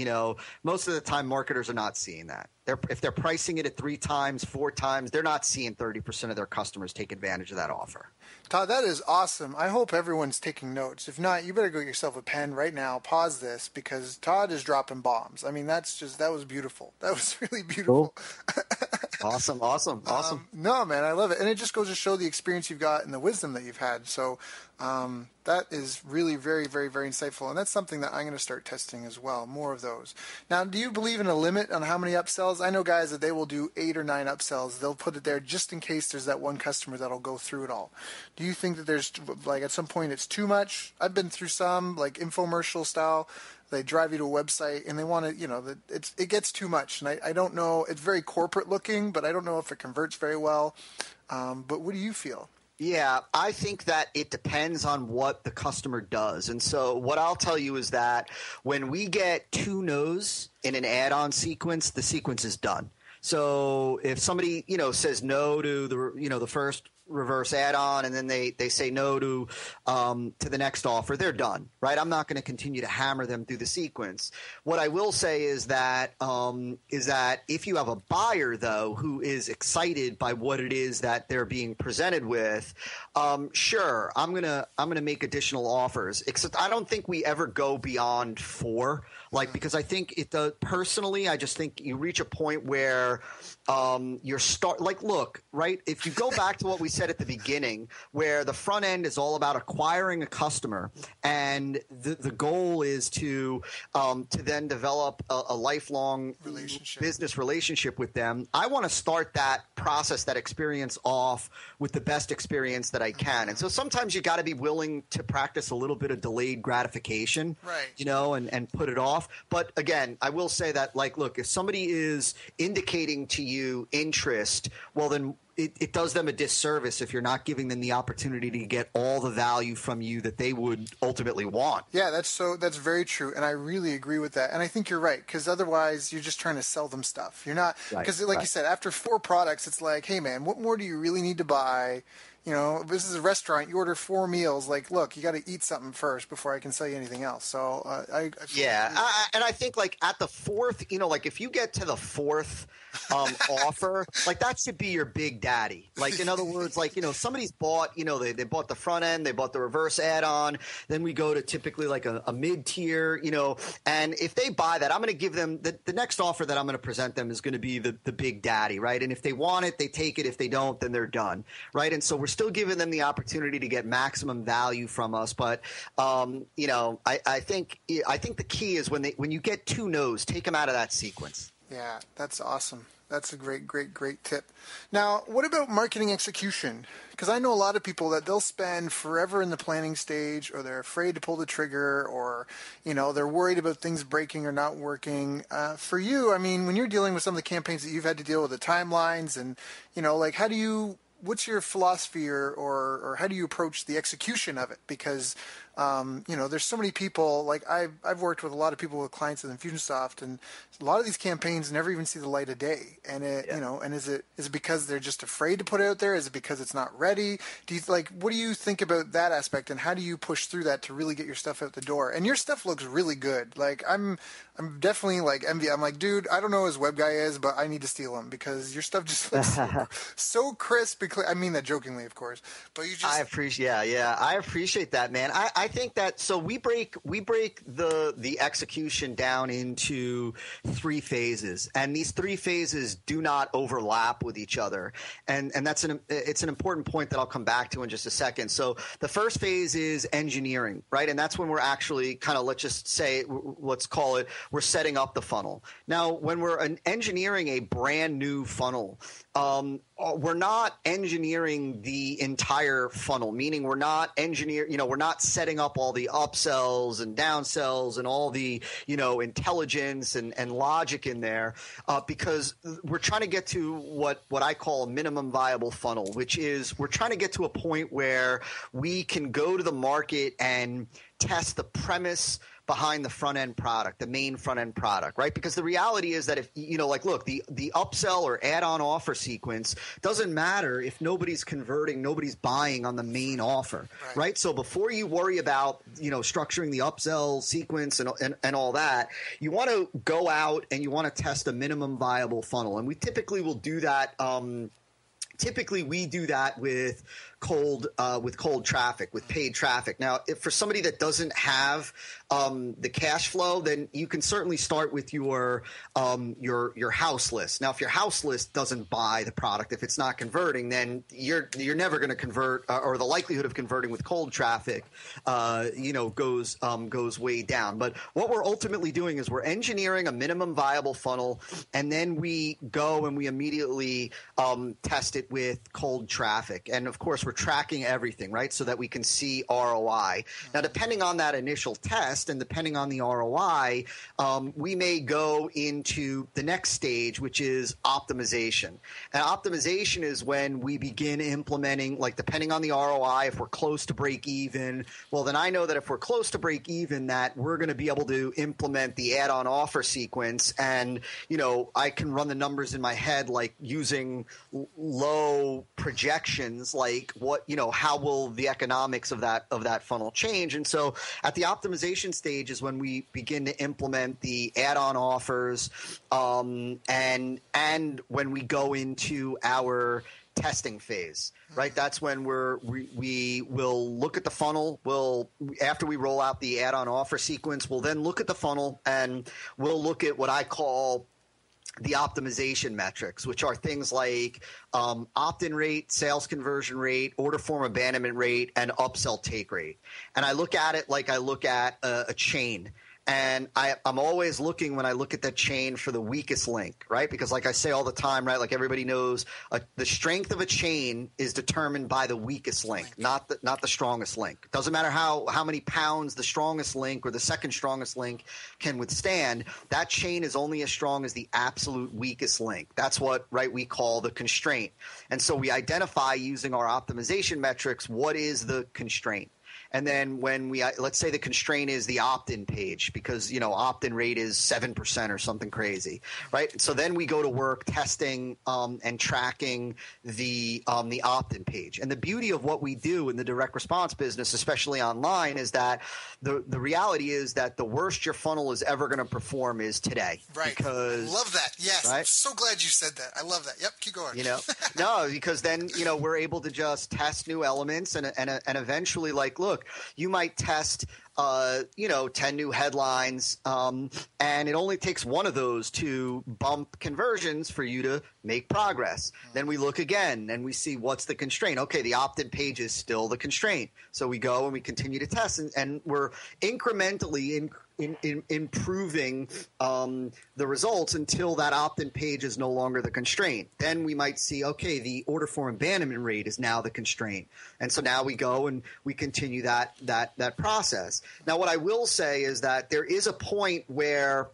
S2: marketers are not seeing that. If they're pricing it at 3 times, 4 times, they're not seeing 30% of their customers take advantage of that offer.
S1: Todd, that is awesome. I hope everyone's taking notes. If not, you better go get yourself a pen right now. Pause this because Todd is dropping bombs. I mean, that was beautiful. That was really beautiful.
S2: Cool. Awesome.
S1: No, man, I love it. And it just goes to show the experience you've got and the wisdom that you've had. So that is really very, very, very insightful. And that's something that I'm going to start testing as well, more of those. Now, do you believe in a limit on how many upsells? I know guys that they will do 8 or 9 upsells. They'll put it there just in case there's that one customer that'll go through it all. Do you think that there's, like, at some point it's too much? I've been through some, like, infomercial style. They drive you to a website and they want to, it gets too much. And I don't know, it's very corporate looking, but I don't know if it converts very well. But what do you feel?
S2: Yeah, I think that it depends on what the customer does. And so what I'll tell you is that when we get 2 no's in an add-on sequence, the sequence is done. So if somebody, says no to the first reverse add-on and then they say no to the next offer, they're done, right? I'm not going to continue to hammer them through the sequence. What I will say is that if you have a buyer though who is excited by what it is that they're being presented with, sure, I'm gonna make additional offers. Except I don't think we ever go beyond 4. Because I think it does personally, I just think you reach a point where look, right? If you go back to what we said at the beginning, where the front end is all about acquiring a customer and the goal is to then develop a lifelong business relationship with them. I want to start that process, that experience off with the best experience that I can. And so sometimes you got to be willing to practice a little bit of delayed gratification, right? And put it off. But again, I will say that, look, if somebody is indicating to you interest, well, then it does them a disservice if you're not giving them the opportunity to get all the value from you that they would ultimately want.
S1: Yeah, that's very true, and I really agree with that. And I think you're right, because otherwise you're just trying to sell them stuff. You're not, because you said, after 4 products, it's like, hey man, what more do you really need to buy? This is a restaurant. You order 4 meals. Look, you got to eat something first before I can sell you anything else. So
S2: and I think at the 4th, if you get to the 4th offer, that should be your big daddy. In other words, somebody's bought, they bought the front end, they bought the reverse add-on. Then we go to typically a mid tier, and if they buy that, I'm going to give them the next offer that I'm going to present them is going to be the big daddy, right? And if they want it, they take it. If they don't, then they're done, right? And so we're still giving them the opportunity to get maximum value from us. But, I think the key is when you get 2 no's, take them out of that sequence.
S1: Yeah, that's awesome. That's a great tip. Now, what about marketing execution? Because I know a lot of people that they'll spend forever in the planning stage, or they're afraid to pull the trigger, or, they're worried about things breaking or not working. For you, I mean, when you're dealing with some of the campaigns that you've had to deal with, the timelines and, what's your philosophy or how do you approach the execution of it? Because, there's so many people, I've worked with a lot of people with clients in Infusionsoft, and a lot of these campaigns never even see the light of day. And and is it because they're just afraid to put it out there? Is it because it's not ready? What do you think about that aspect, and how do you push through that to really get your stuff out the door? And your stuff looks really good. I'm definitely envy. I'm dude, I don't know who his web guy is, but I need to steal him because your stuff just looks so crisp. I mean that jokingly, of course, but you just.
S2: I appreciate that, man. I think that, so we break the execution down into 3 phases, and these 3 phases do not overlap with each other, and it's an important point that I'll come back to in just a second. So the first phase is engineering, right? And that's when we're actually kind of, let's call it, we're setting up the funnel. Now, when we're engineering a brand new funnel, we're not engineering the entire funnel, meaning we're not we're not setting up all the upsells and downsells and all the, intelligence and logic in there, because we're trying to get to what I call a minimum viable funnel, which is we're trying to get to a point where we can go to the market and test the premise behind the front end product, the main front end product, right? Because the reality is that if, look, the upsell or add-on offer sequence doesn't matter if nobody's converting, nobody's buying on the main offer, right? So before you worry about, structuring the upsell sequence and all that, you want to go out and you want to test a minimum viable funnel. And we typically will do that. Typically we do that with cold traffic, with paid traffic. Now, if for somebody that doesn't have the cash flow, then you can certainly start with your house list. Now, if your house list doesn't buy the product, if it's not converting, then you're never going to convert, or the likelihood of converting with cold traffic, goes way down. But what we're ultimately doing is we're engineering a minimum viable funnel, and then we go and we immediately test it with cold traffic. And of course, we're tracking everything, right? So that we can see ROI. Now, depending on that initial test and depending on the ROI, we may go into the next stage, which is optimization. And optimization is when we begin implementing, like, depending on the ROI, if we're close to break even, well, then I know that if we're close to break even, that we're going to be able to implement the add-on offer sequence. And, I can run the numbers in my head, like using low projections, like how will the economics of that funnel change? And so at the optimization stage is when we begin to implement the add-on offers, and when we go into our testing phase, right? That's when we will look at the funnel. After we roll out the add-on offer sequence, we'll then look at the funnel and we'll look at what I call the optimization metrics, which are things like opt-in rate, sales conversion rate, order form abandonment rate, and upsell take rate. And I look at it like I look at a chain. And I'm always looking, when I look at that chain, for the weakest link, right? Because like I say all the time, right, like everybody knows, the strength of a chain is determined by the weakest link, not the strongest link. Doesn't matter how many pounds the strongest link or the second strongest link can withstand. That chain is only as strong as the absolute weakest link. That's what, right, we call the constraint. And so we identify, using our optimization metrics, what is the constraint. And then when let's say the constraint is the opt-in page, because, opt-in rate is 7% or something crazy, right? So then we go to work testing and tracking the opt-in page. And the beauty of what we do in the direct response business, especially online, is that the reality is that the worst your funnel is ever going to perform is today.
S1: Right.
S2: Because,
S1: love that. Yes.
S2: Right?
S1: I'm so glad you said that. I love that. Yep. Keep going.
S2: No, because then, we're able to just test new elements and eventually, like, look, you might test 10 new headlines, and it only takes one of those to bump conversions for you to make progress. Then we look again and we see what's the constraint. Okay, the opt-in page is still the constraint. So we go and we continue to test, and we're incrementally improving the results until that opt-in page is no longer the constraint. Then we might see, okay, the order form abandonment rate is now the constraint. And so now we go and we continue that process. Now, what I will say is that there is a point where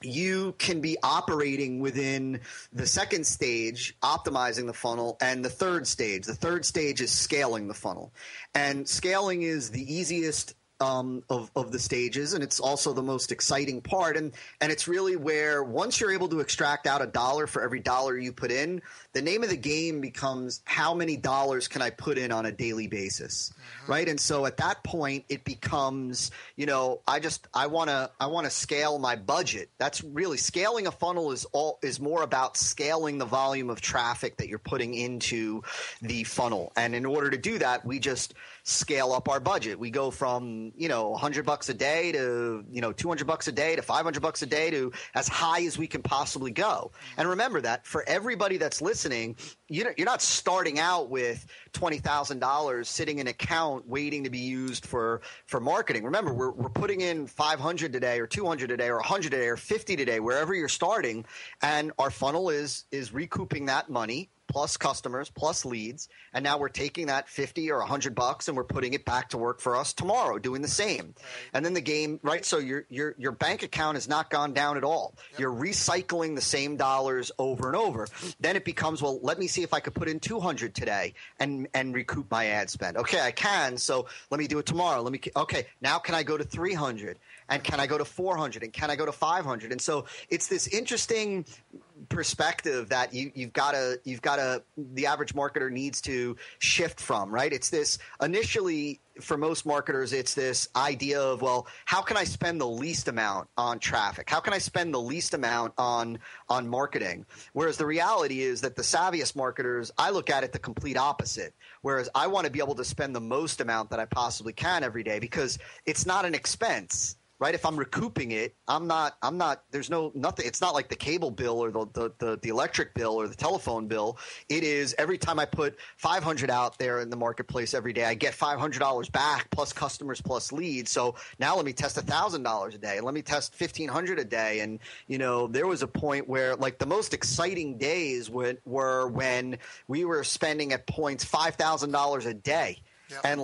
S2: you can be operating within the second stage, optimizing the funnel, and the third stage. The third stage is scaling the funnel. And scaling is the easiest of the stages, and it's also the most exciting part. And it's really where, once you're able to extract out $1 for every dollar you put in, the name of the game becomes, how many dollars can I put in on a daily basis, right? And so at that point, it becomes, I want to scale my budget. That's really, scaling a funnel is more about scaling the volume of traffic that you're putting into the funnel. And in order to do that, we just scale up our budget. We go from, $100 a day to, $200 a day to $500 a day to as high as we can possibly go. And remember that for everybody that's listening, you're not starting out with $20,000 sitting in an account waiting to be used for marketing. Remember, we're putting in 500 today or 200 today or 100 today or 50 today, wherever you're starting. And our funnel is recouping that money plus customers plus leads, and now we're taking that 50 or $100 and we're putting it back to work for us tomorrow, doing the same. Right. And then the game, right? So your bank account has not gone down at all. Yep. You're recycling the same dollars over and over. Then it becomes, well, let me see if I could put in 200 today and recoup my ad spend. Okay, I can. So let me do it tomorrow. Okay, now can I go to 300? And can I go to 400? And can I go to 500? And so it's this interesting perspective that you've got to the average marketer needs to shift from, right? It's this initially for most marketers, it's this idea of, well, how can I spend the least amount on traffic? How can I spend the least amount on marketing? Whereas the reality is that the savviest marketers, I look at it the complete opposite. Whereas I want to be able to spend the most amount that I possibly can every day because it's not an expense. Right, if I'm recouping it, there's nothing. It's not like the cable bill or the electric bill or the telephone bill. It is every time I put 500 out there in the marketplace every day, I get $500 back plus customers plus leads. So now let me test $1,000 a day, and let me test 1,500 a day. And there was a point where like the most exciting days were when we were spending at points $5,000 a day. Yep. And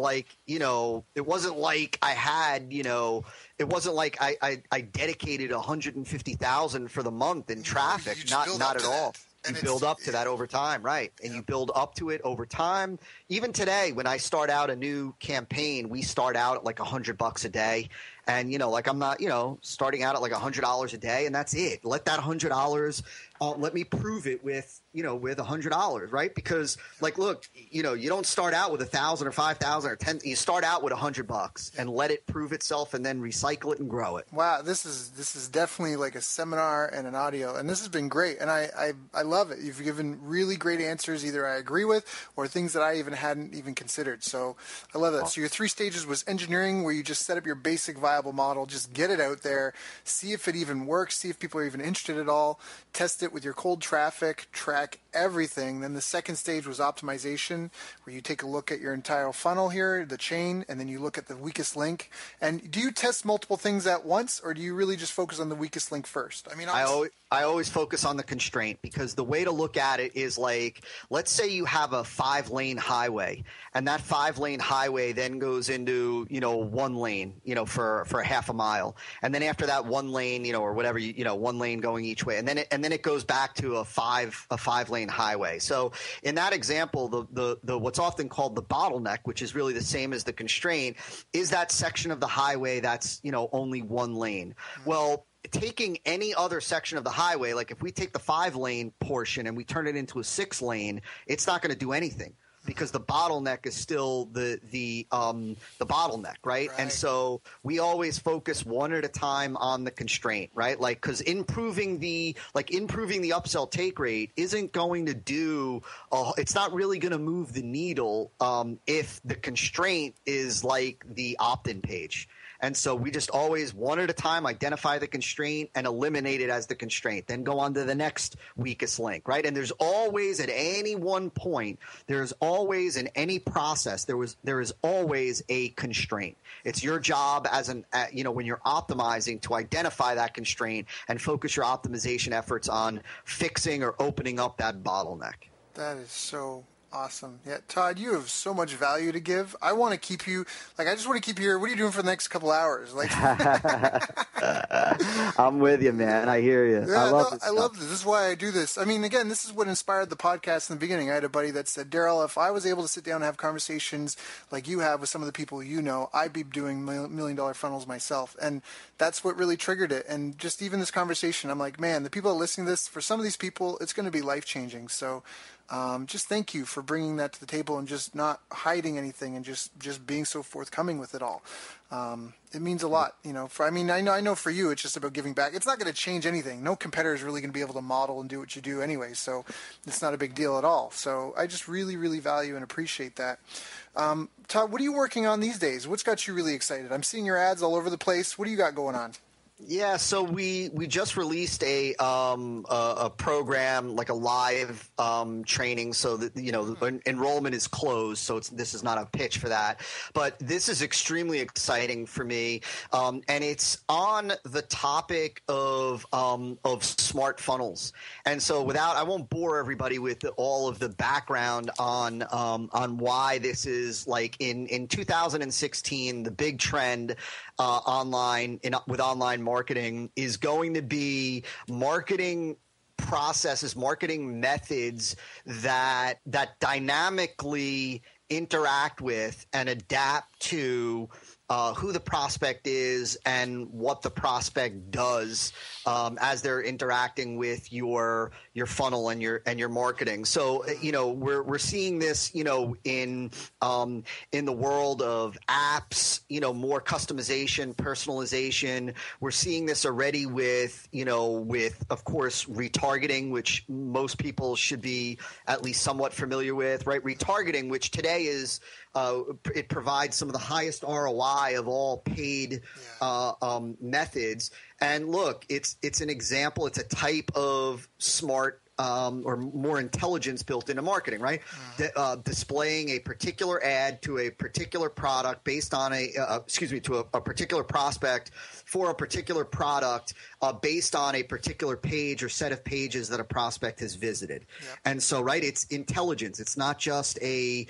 S2: it wasn't like I had, it wasn't like I dedicated 150,000 for the month in traffic. Not at all. You build up to that over time, right? And you build up to it over time. Even today, when I start out a new campaign, we start out at like $100 a day. And, I'm not, starting out at like $100 a day, and that's it. Let that $100, let me prove it with $100, right? Because look, you don't start out with 1,000 or 5,000 or 10. You start out with $100 and let it prove itself and then recycle it and grow it.
S1: Wow. This is definitely like a seminar and an audio, and this has been great. And I love it. You've given really great answers, either I agree with or things that I hadn't even considered. So I love that. So your 3 stages was engineering, where you just set up your basic viable model, just get it out there, see if it even works, see if people are even interested at all, test it with your cold traffic, track everything. Then the second stage was optimization, where you take a look at your entire funnel here, the chain, and then you look at the weakest link. And do you test multiple things at once, or do you really just focus on the weakest link first?
S2: I always focus on the constraint, because the way to look at it is let's say you have a 5-lane highway, and that 5-lane highway then goes into, 1 lane, for a half a mile. And then after that 1 lane, or whatever, 1 lane going each way. And then it goes back to a 5-lane highway. So in that example, the what's often called the bottleneck, which is really the same as the constraint, is that section of the highway that's, only 1 lane. Well, taking any other section of the highway, like if we take the 5-lane portion and we turn it into a 6-lane, it's not going to do anything, because the bottleneck is still the bottleneck, right? And so we always focus one at a time on the constraint, right? Because improving the upsell take rate isn't going to do it's not really going to move the needle if the constraint is like the opt-in page. And so we just always, one at a time, identify the constraint and eliminate it as the constraint. Then go on to the next weakest link, right? And there's always, at any one point, there's always in any process, there is always a constraint. It's your job when you're optimizing, to identify that constraint and focus your optimization efforts on fixing or opening up that bottleneck.
S1: That is so awesome. Yeah, Todd, you have so much value to give. I want to keep you, I just want to keep you here. What are you doing for the next couple hours?
S3: I'm with you, man. I hear you.
S1: Yeah, I love this. This is why I do this. I mean, again, this is what inspired the podcast in the beginning. I had a buddy that said, Daryl, if I was able to sit down and have conversations like you have with some of the people I'd be doing $1 million funnels myself. And that's what really triggered it. And just even this conversation, I'm like, man, the people that are listening to this, for some of these people, it's going to be life-changing. So just thank you for bringing that to the table and just not hiding anything and just being so forthcoming with it all. It means a lot, I know for you, it's just about giving back. It's not going to change anything. No competitor is really going to be able to model and do what you do anyway. So it's not a big deal at all. So I just really, really value and appreciate that. Todd, what are you working on these days? What's got you really excited? I'm seeing your ads all over the place. What do you got going on?
S2: Yeah, so we just released a program, like a live training, so that enrollment is closed. So this is not a pitch for that, but this is extremely exciting for me, and it's on the topic of smart funnels. And so I won't bore everybody with all of the background on why this is, like, in 2016, the big trend with online marketing is going to be marketing processes, marketing methods that dynamically interact with and adapt to who the prospect is and what the prospect does as they're interacting with your funnel and your marketing. So we're seeing this in the world of apps, more customization, personalization. We're seeing this already with of course retargeting, which most people should be at least somewhat familiar with, right? Retargeting, which today is it provides some of the highest ROI of all paid methods. And look, it's an example. It's a type of smart or more intelligence built into marketing, right? Displaying a particular ad to a particular product based on to a particular prospect for a particular product based on a particular page or set of pages that a prospect has visited. Yep. And so, right, it's intelligence. It's not just a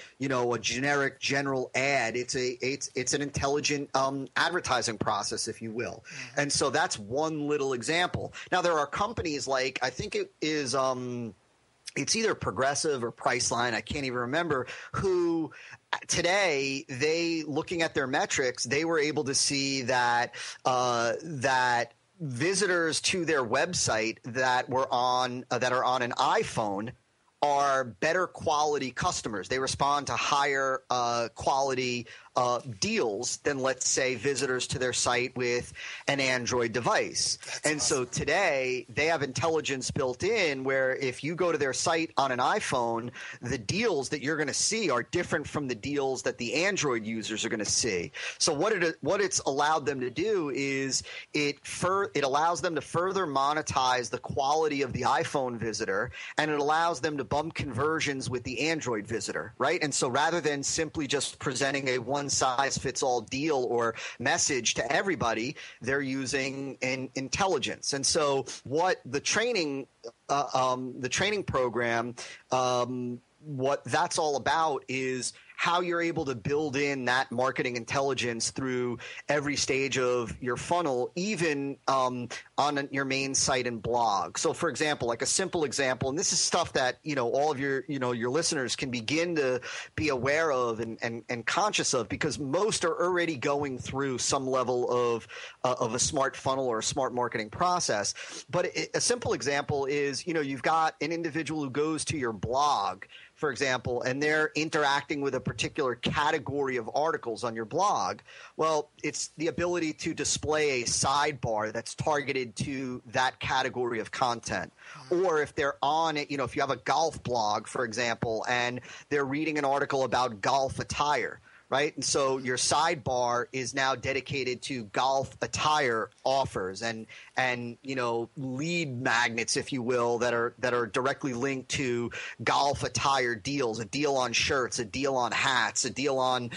S2: generic general ad. It's an intelligent advertising process, if you will. Mm-hmm. And so that's one little example. Now, there are companies like, I think it is it's either Progressive or Priceline, I can't even remember, who today, looking at their metrics, they were able to see that visitors to their website that are on an iPhone are better quality customers. They respond to higher quality deals than, let's say, visitors to their site with an Android device. That's awesome. So today they have intelligence built in where if you go to their site on an iPhone, the deals that you're going to see are different from the deals that the Android users are going to see. So what it's allowed them to do is it allows them to further monetize the quality of the iPhone visitor, and it allows them to bump conversions with the Android visitor, right? And so rather than simply just presenting a one-size-fits-all deal or message to everybody, they're using an intelligence. And so what the training program, what that's all about is how you're able to build in that marketing intelligence through every stage of your funnel, even on your main site and blog. So, for example, like a simple example, and this is stuff that all of your listeners can begin to be aware of and conscious of, because most are already going through some level of a smart funnel or a smart marketing process. But a simple example is you've got an individual who goes to your blog, for example, and they're interacting with a particular category of articles on your blog. Well, it's the ability to display a sidebar that's targeted to that category of content. Or if they're on it, if you have a golf blog, for example, and they're reading an article about golf attire, right? And so your sidebar is now dedicated to golf attire offers and lead magnets, if you will, that are directly linked to golf attire deals, a deal on shirts, a deal on hats, a deal on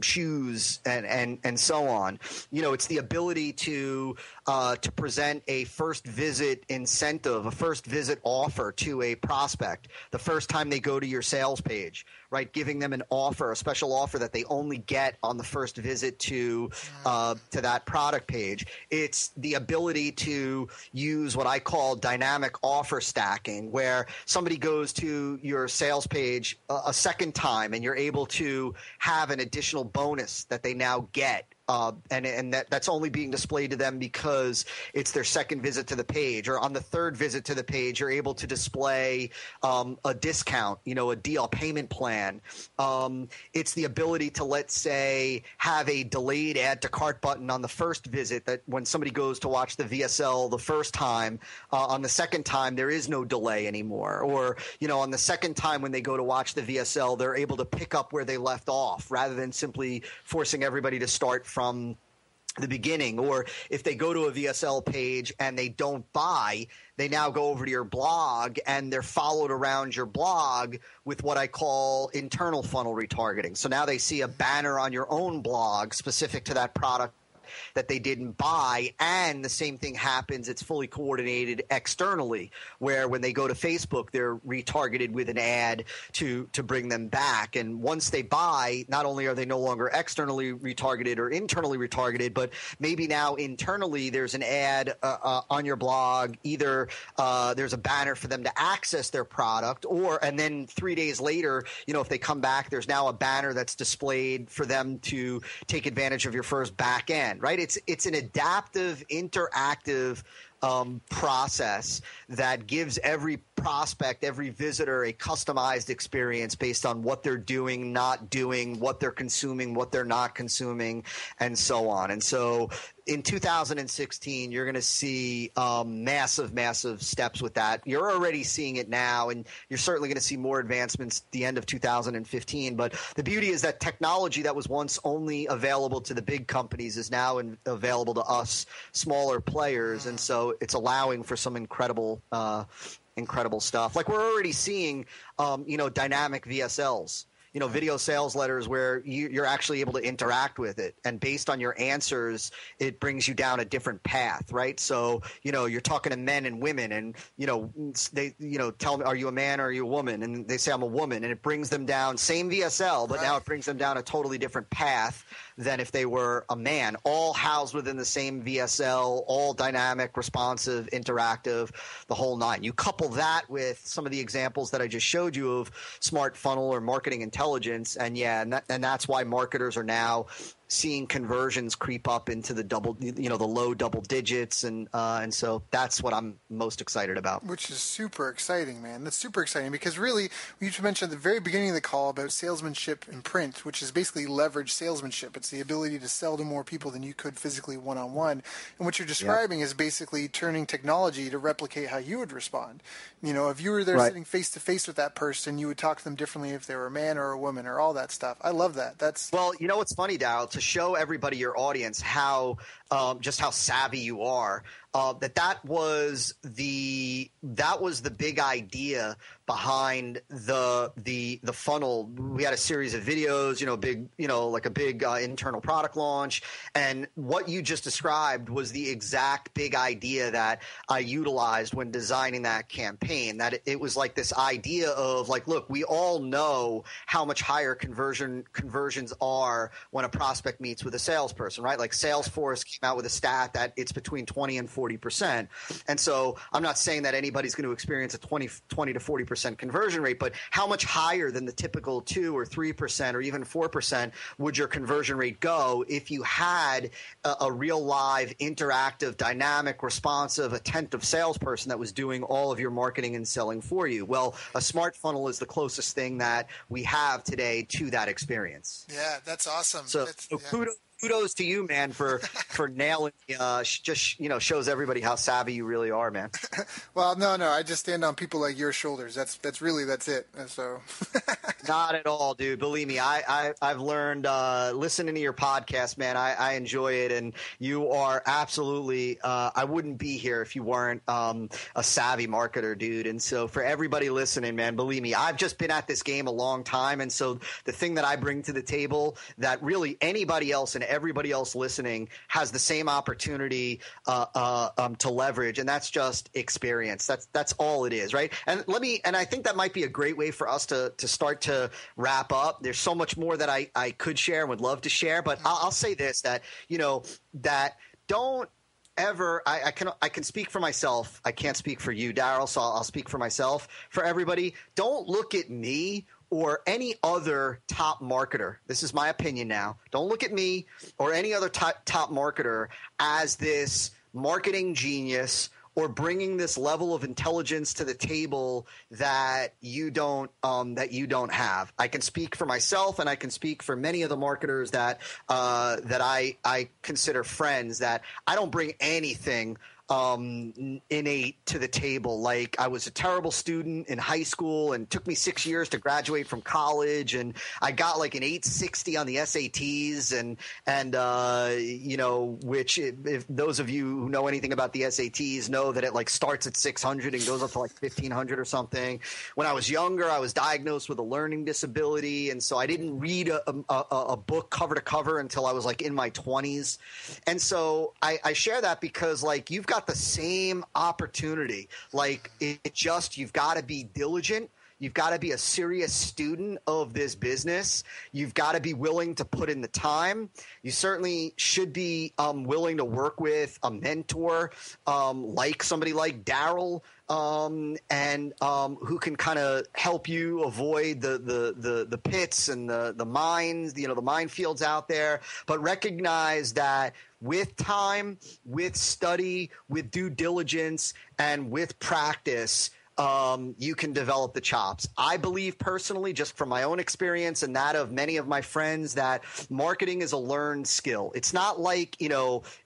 S2: shoes, and so on. It's the ability to present a first visit incentive, a first visit offer to a prospect the first time they go to your sales page, right? Giving them an offer, a special offer that they only get on the first visit to that product page. It's the ability to use what I call dynamic offer stacking, where somebody goes to your sales page a second time and you're able to have an additional bonus that they now get. And that's only being displayed to them because it's their second visit to the page. Or on the third visit to the page, you're able to display a discount, a deal, a payment plan. It's the ability to, let's say, have a delayed add to cart button on the first visit, that when somebody goes to watch the VSL the first time, on the second time, there is no delay anymore. Or, on the second time when they go to watch the VSL, they're able to pick up where they left off rather than simply forcing everybody to start from the beginning, or if they go to a VSL page and they don't buy, they now go over to your blog and they're followed around your blog with what I call internal funnel retargeting. So now they see a banner on your own blog specific to that product that they didn't buy, and the same thing happens. It's fully coordinated externally, where when they go to Facebook, they're retargeted with an ad to bring them back. And once they buy, not only are they no longer externally retargeted or internally retargeted, but maybe now internally there's an ad on your blog. Either there's a banner for them to access their product, and then 3 days later, if they come back, there's now a banner that's displayed for them to take advantage of your first back end. Right? It's an adaptive, interactive process that gives every prospect, every visitor a customized experience based on what they're doing, not doing, what they're consuming, what they're not consuming, and so on. And so in 2016, you're going to see massive steps with that. You're already seeing it now, and you're certainly going to see more advancements at the end of 2015. But the beauty is that technology that was once only available to the big companies is now available to us smaller players. And so it's allowing for some incredible stuff. Like we're already seeing, dynamic VSLs. Video sales letters where you're actually able to interact with it. And based on your answers, it brings you down a different path, right? So, you're talking to men and women and, they, tell me, are you a man or are you a woman? And they say, I'm a woman. And it brings them down, same VSL, but now it brings them down a totally different path than if they were a man, all housed within the same VSL, all dynamic, responsive, interactive, the whole nine. You couple that with some of the examples that I just showed you of smart funnel or marketing intelligence, and that's why marketers are now seeing conversions creep up into the the low double digits, and so that's what I'm most excited about.
S1: Which is super exciting, man. That's super exciting because really, you mentioned at the very beginning of the call about salesmanship in print, which is basically leverage salesmanship. It's the ability to sell to more people than you could physically one-on-one. And what you're describing is basically turning technology to replicate how you would respond. If you were there sitting face-to-face with that person, you would talk to them differently if they were a man or a woman or all that stuff. I love that.
S2: Well, what's funny, Darryl, to show everybody, your audience, how just how savvy you are. That was the big idea behind the funnel. We had a series of videos, like a big internal product launch, and what you just described was the exact big idea that I utilized when designing that campaign. That it was like this idea of like, look, we all know how much higher conversions are when a prospect meets with a salesperson, right? Like Salesforce came out with a stat that it's between 20 and 40%. And so I'm not saying that anybody's going to experience a 20 to 40% conversion rate, but how much higher than the typical 2 or 3% or even 4% would your conversion rate go if you had a real live, interactive, dynamic, responsive, attentive salesperson that was doing all of your marketing and selling for you? Well, a smart funnel is the closest thing that we have today to that experience.
S1: Yeah, that's awesome.
S2: So kudos to you, man, for nailing. Shows everybody how savvy you really are, man.
S1: Well, no, I just stand on people like your shoulders. That's it. So,
S2: not at all, dude. Believe me, I've learned listening to your podcast, man. I enjoy it, and you are absolutely. I wouldn't be here if you weren't a savvy marketer, dude. And so, for everybody listening, man, believe me, I've just been at this game a long time, and so the thing that I bring to the table that really anybody else and everybody else listening has the same opportunity to leverage, and that's just experience. That's all it is, right? And I think that might be a great way for us to start to wrap up. There's so much more that I could share and would love to share, but I'll say this, that that don't ever. I can speak for myself. I can't speak for you, Darryl, so I'll speak for myself. For everybody, don't look at me or any other top marketer. This is my opinion now. Don't look at me or any other top marketer as this marketing genius or bringing this level of intelligence to the table that you don't have. I can speak for myself, and I can speak for many of the marketers that I consider friends, that I don't bring anything innate to the table. Like, I was a terrible student in high school, and it took me 6 years to graduate from college, and I got like an 860 on the SATs, and which if those of you who know anything about the SATs know that it like starts at 600 and goes up to like 1500 or something. When I was younger, I was diagnosed with a learning disability, and so I didn't read a book cover to cover until I was like in my 20s. And so I share that because like you've got the same opportunity. Like you've got to be diligent. You've got to be a serious student of this business. You've got to be willing to put in the time. You certainly should be willing to work with a mentor, like somebody like Daryl, and who can kind of help you avoid the pits and the mines, the minefields out there. But recognize that with time, with study, with due diligence, and with practice, you can develop the chops. I believe personally, just from my own experience and that of many of my friends, that marketing is a learned skill. It's not like,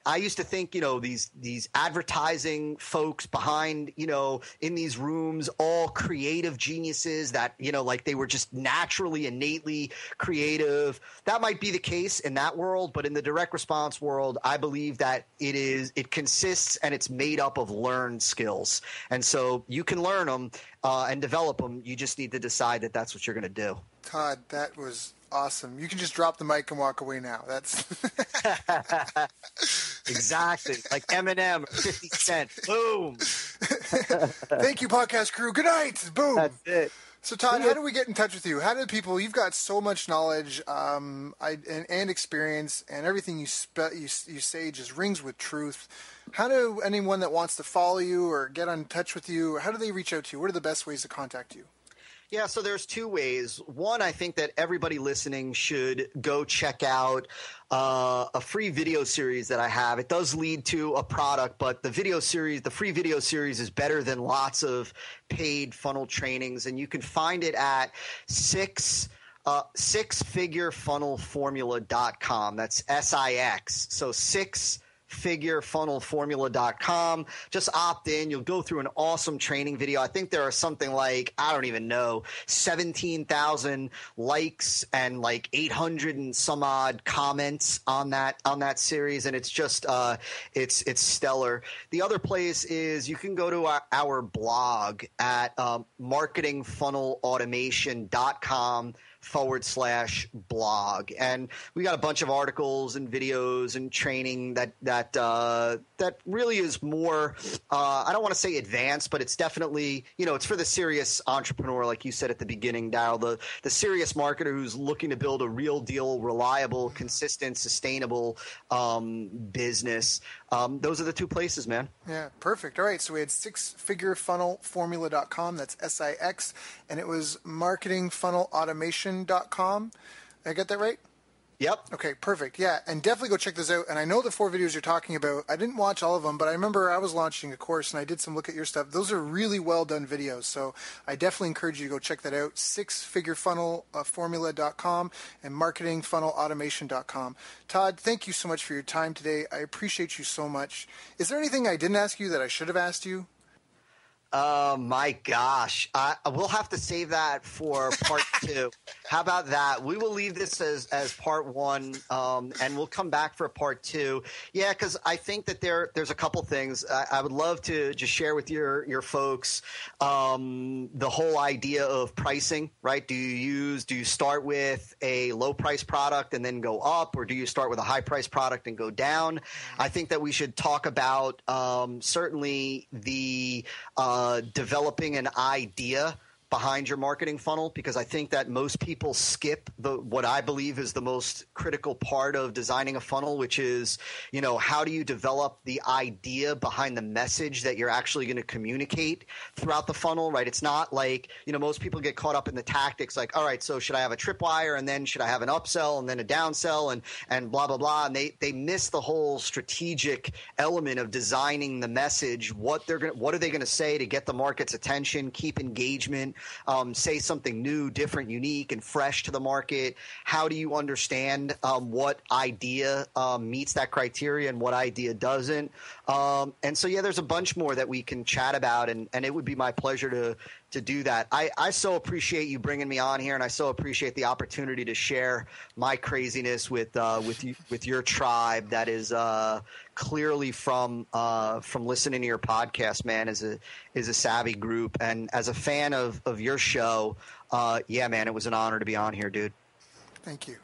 S2: I used to think, these advertising folks behind, in these rooms, all creative geniuses that, like they were just naturally, innately creative. That might be the case in that world, but in the direct response world, I believe that it consists and it's made up of learned skills. And so you can learn them and develop them. You just need to decide that that's what you're going to do.
S1: Todd, that was awesome. You can just drop the mic and walk away now. That's
S2: exactly like Eminem or 50 Cent. Boom.
S1: Thank you, podcast crew. Good night. Boom.
S3: That's it.
S1: So, Todd, how do we get in touch with you? How do people? You've got so much knowledge and experience, and everything you say just rings with truth. How do anyone that wants to follow you or get in touch with you, how do they reach out to you? What are the best ways to contact you?
S2: Yeah, so there's two ways. One, I think that everybody listening should go check out a free video series that I have. It does lead to a product, but the free video series is better than lots of paid funnel trainings, and you can find it at sixfigurefunnelformula.com. That's SIX. So figurefunnelformula.com. Just opt in. You'll go through an awesome training video. I think there are something like, I don't even know, 17,000 likes and like 800 and some odd comments on that series. And it's just, it's stellar. The other place is you can go to our blog at marketingfunnelautomation.com/blog, and we got a bunch of articles and videos and training that really is more I don't want to say advanced, but it's definitely, it's for the serious entrepreneur, like you said at the beginning, Daryl, the serious marketer who's looking to build a real deal, reliable, consistent, sustainable business. Those are the two places, man.
S1: Yeah, perfect. All right, so we had sixfigurefunnelformula.com, that's SIX, and it was marketingfunnelautomation.com. Did I get that right?
S2: Yep.
S1: Okay, perfect. Yeah, and definitely go check this out. And I know the 4 videos you're talking about. I didn't watch all of them, but I remember I was launching a course and I did some look at your stuff. Those are really well done videos. So I definitely encourage you to go check that out. sixfigurefunnelformula.com and marketingfunnelautomation.com. Todd, thank you so much for your time today. I appreciate you so much. Is there anything I didn't ask you that I should have asked you?
S2: My gosh. We'll have to save that for part 2. How about that? We will leave this as part 1, and we'll come back for part 2. Yeah, because I think that there's a couple things. I would love to just share with your folks the whole idea of pricing, right? Do you start with a low price product and then go up, or do you start with a high price product and go down? I think that we should talk about certainly the developing an idea behind your marketing funnel, because I think that most people skip what I believe is the most critical part of designing a funnel, which is, how do you develop the idea behind the message that you're actually going to communicate throughout the funnel, right? It's not like, most people get caught up in the tactics like, all right, so should I have a tripwire, and then should I have an upsell and then a downsell and blah, blah, blah. And they miss the whole strategic element of designing the message. What are they going to say to get the market's attention, keep engagement, say something new, different, unique, and fresh to the market? How do you understand what idea meets that criteria and what idea doesn't? And so, yeah, there's a bunch more that we can chat about, and it would be my pleasure to do that. I so appreciate you bringing me on here, and I so appreciate the opportunity to share my craziness with your tribe that is clearly from listening to your podcast, man. Is a savvy group, and as a fan of your show, yeah, man, it was an honor to be on here, dude.
S1: Thank you.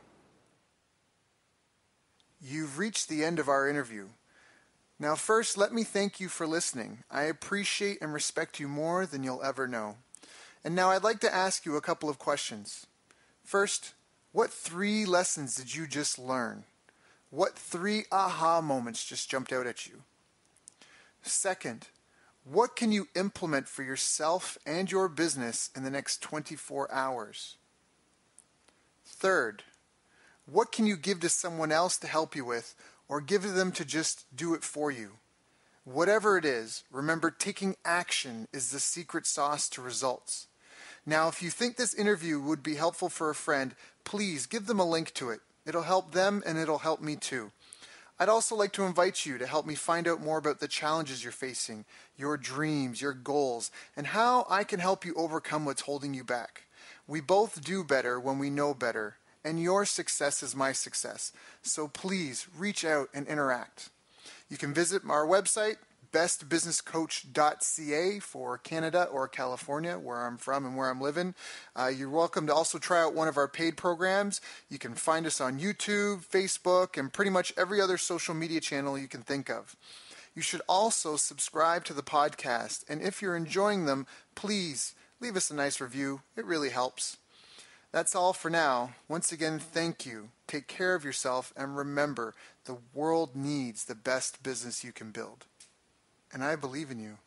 S1: You've reached the end of our interview. Now, first, let me thank you for listening. I appreciate and respect you more than you'll ever know. And now I'd like to ask you a couple of questions. First, what 3 lessons did you just learn? What 3 aha moments just jumped out at you? Second, what can you implement for yourself and your business in the next 24 hours? Third, what can you give to someone else to help you with, or give to them to just do it for you? Whatever it is, remember, taking action is the secret sauce to results. Now, if you think this interview would be helpful for a friend, please give them a link to it. It'll help them and it'll help me too. I'd also like to invite you to help me find out more about the challenges you're facing, your dreams, your goals, and how I can help you overcome what's holding you back. We both do better when we know better, and your success is my success. So please reach out and interact. You can visit our website, bestbusinesscoach.ca for Canada or California, where I'm from and where I'm living. You're welcome to also try out one of our paid programs. You can find us on YouTube, Facebook, and pretty much every other social media channel you can think of. You should also subscribe to the podcast, and if you're enjoying them, please leave us a nice review. It really helps. That's all for now. Once again, thank you. Take care of yourself, and remember, the world needs the best business you can build. And I believe in you.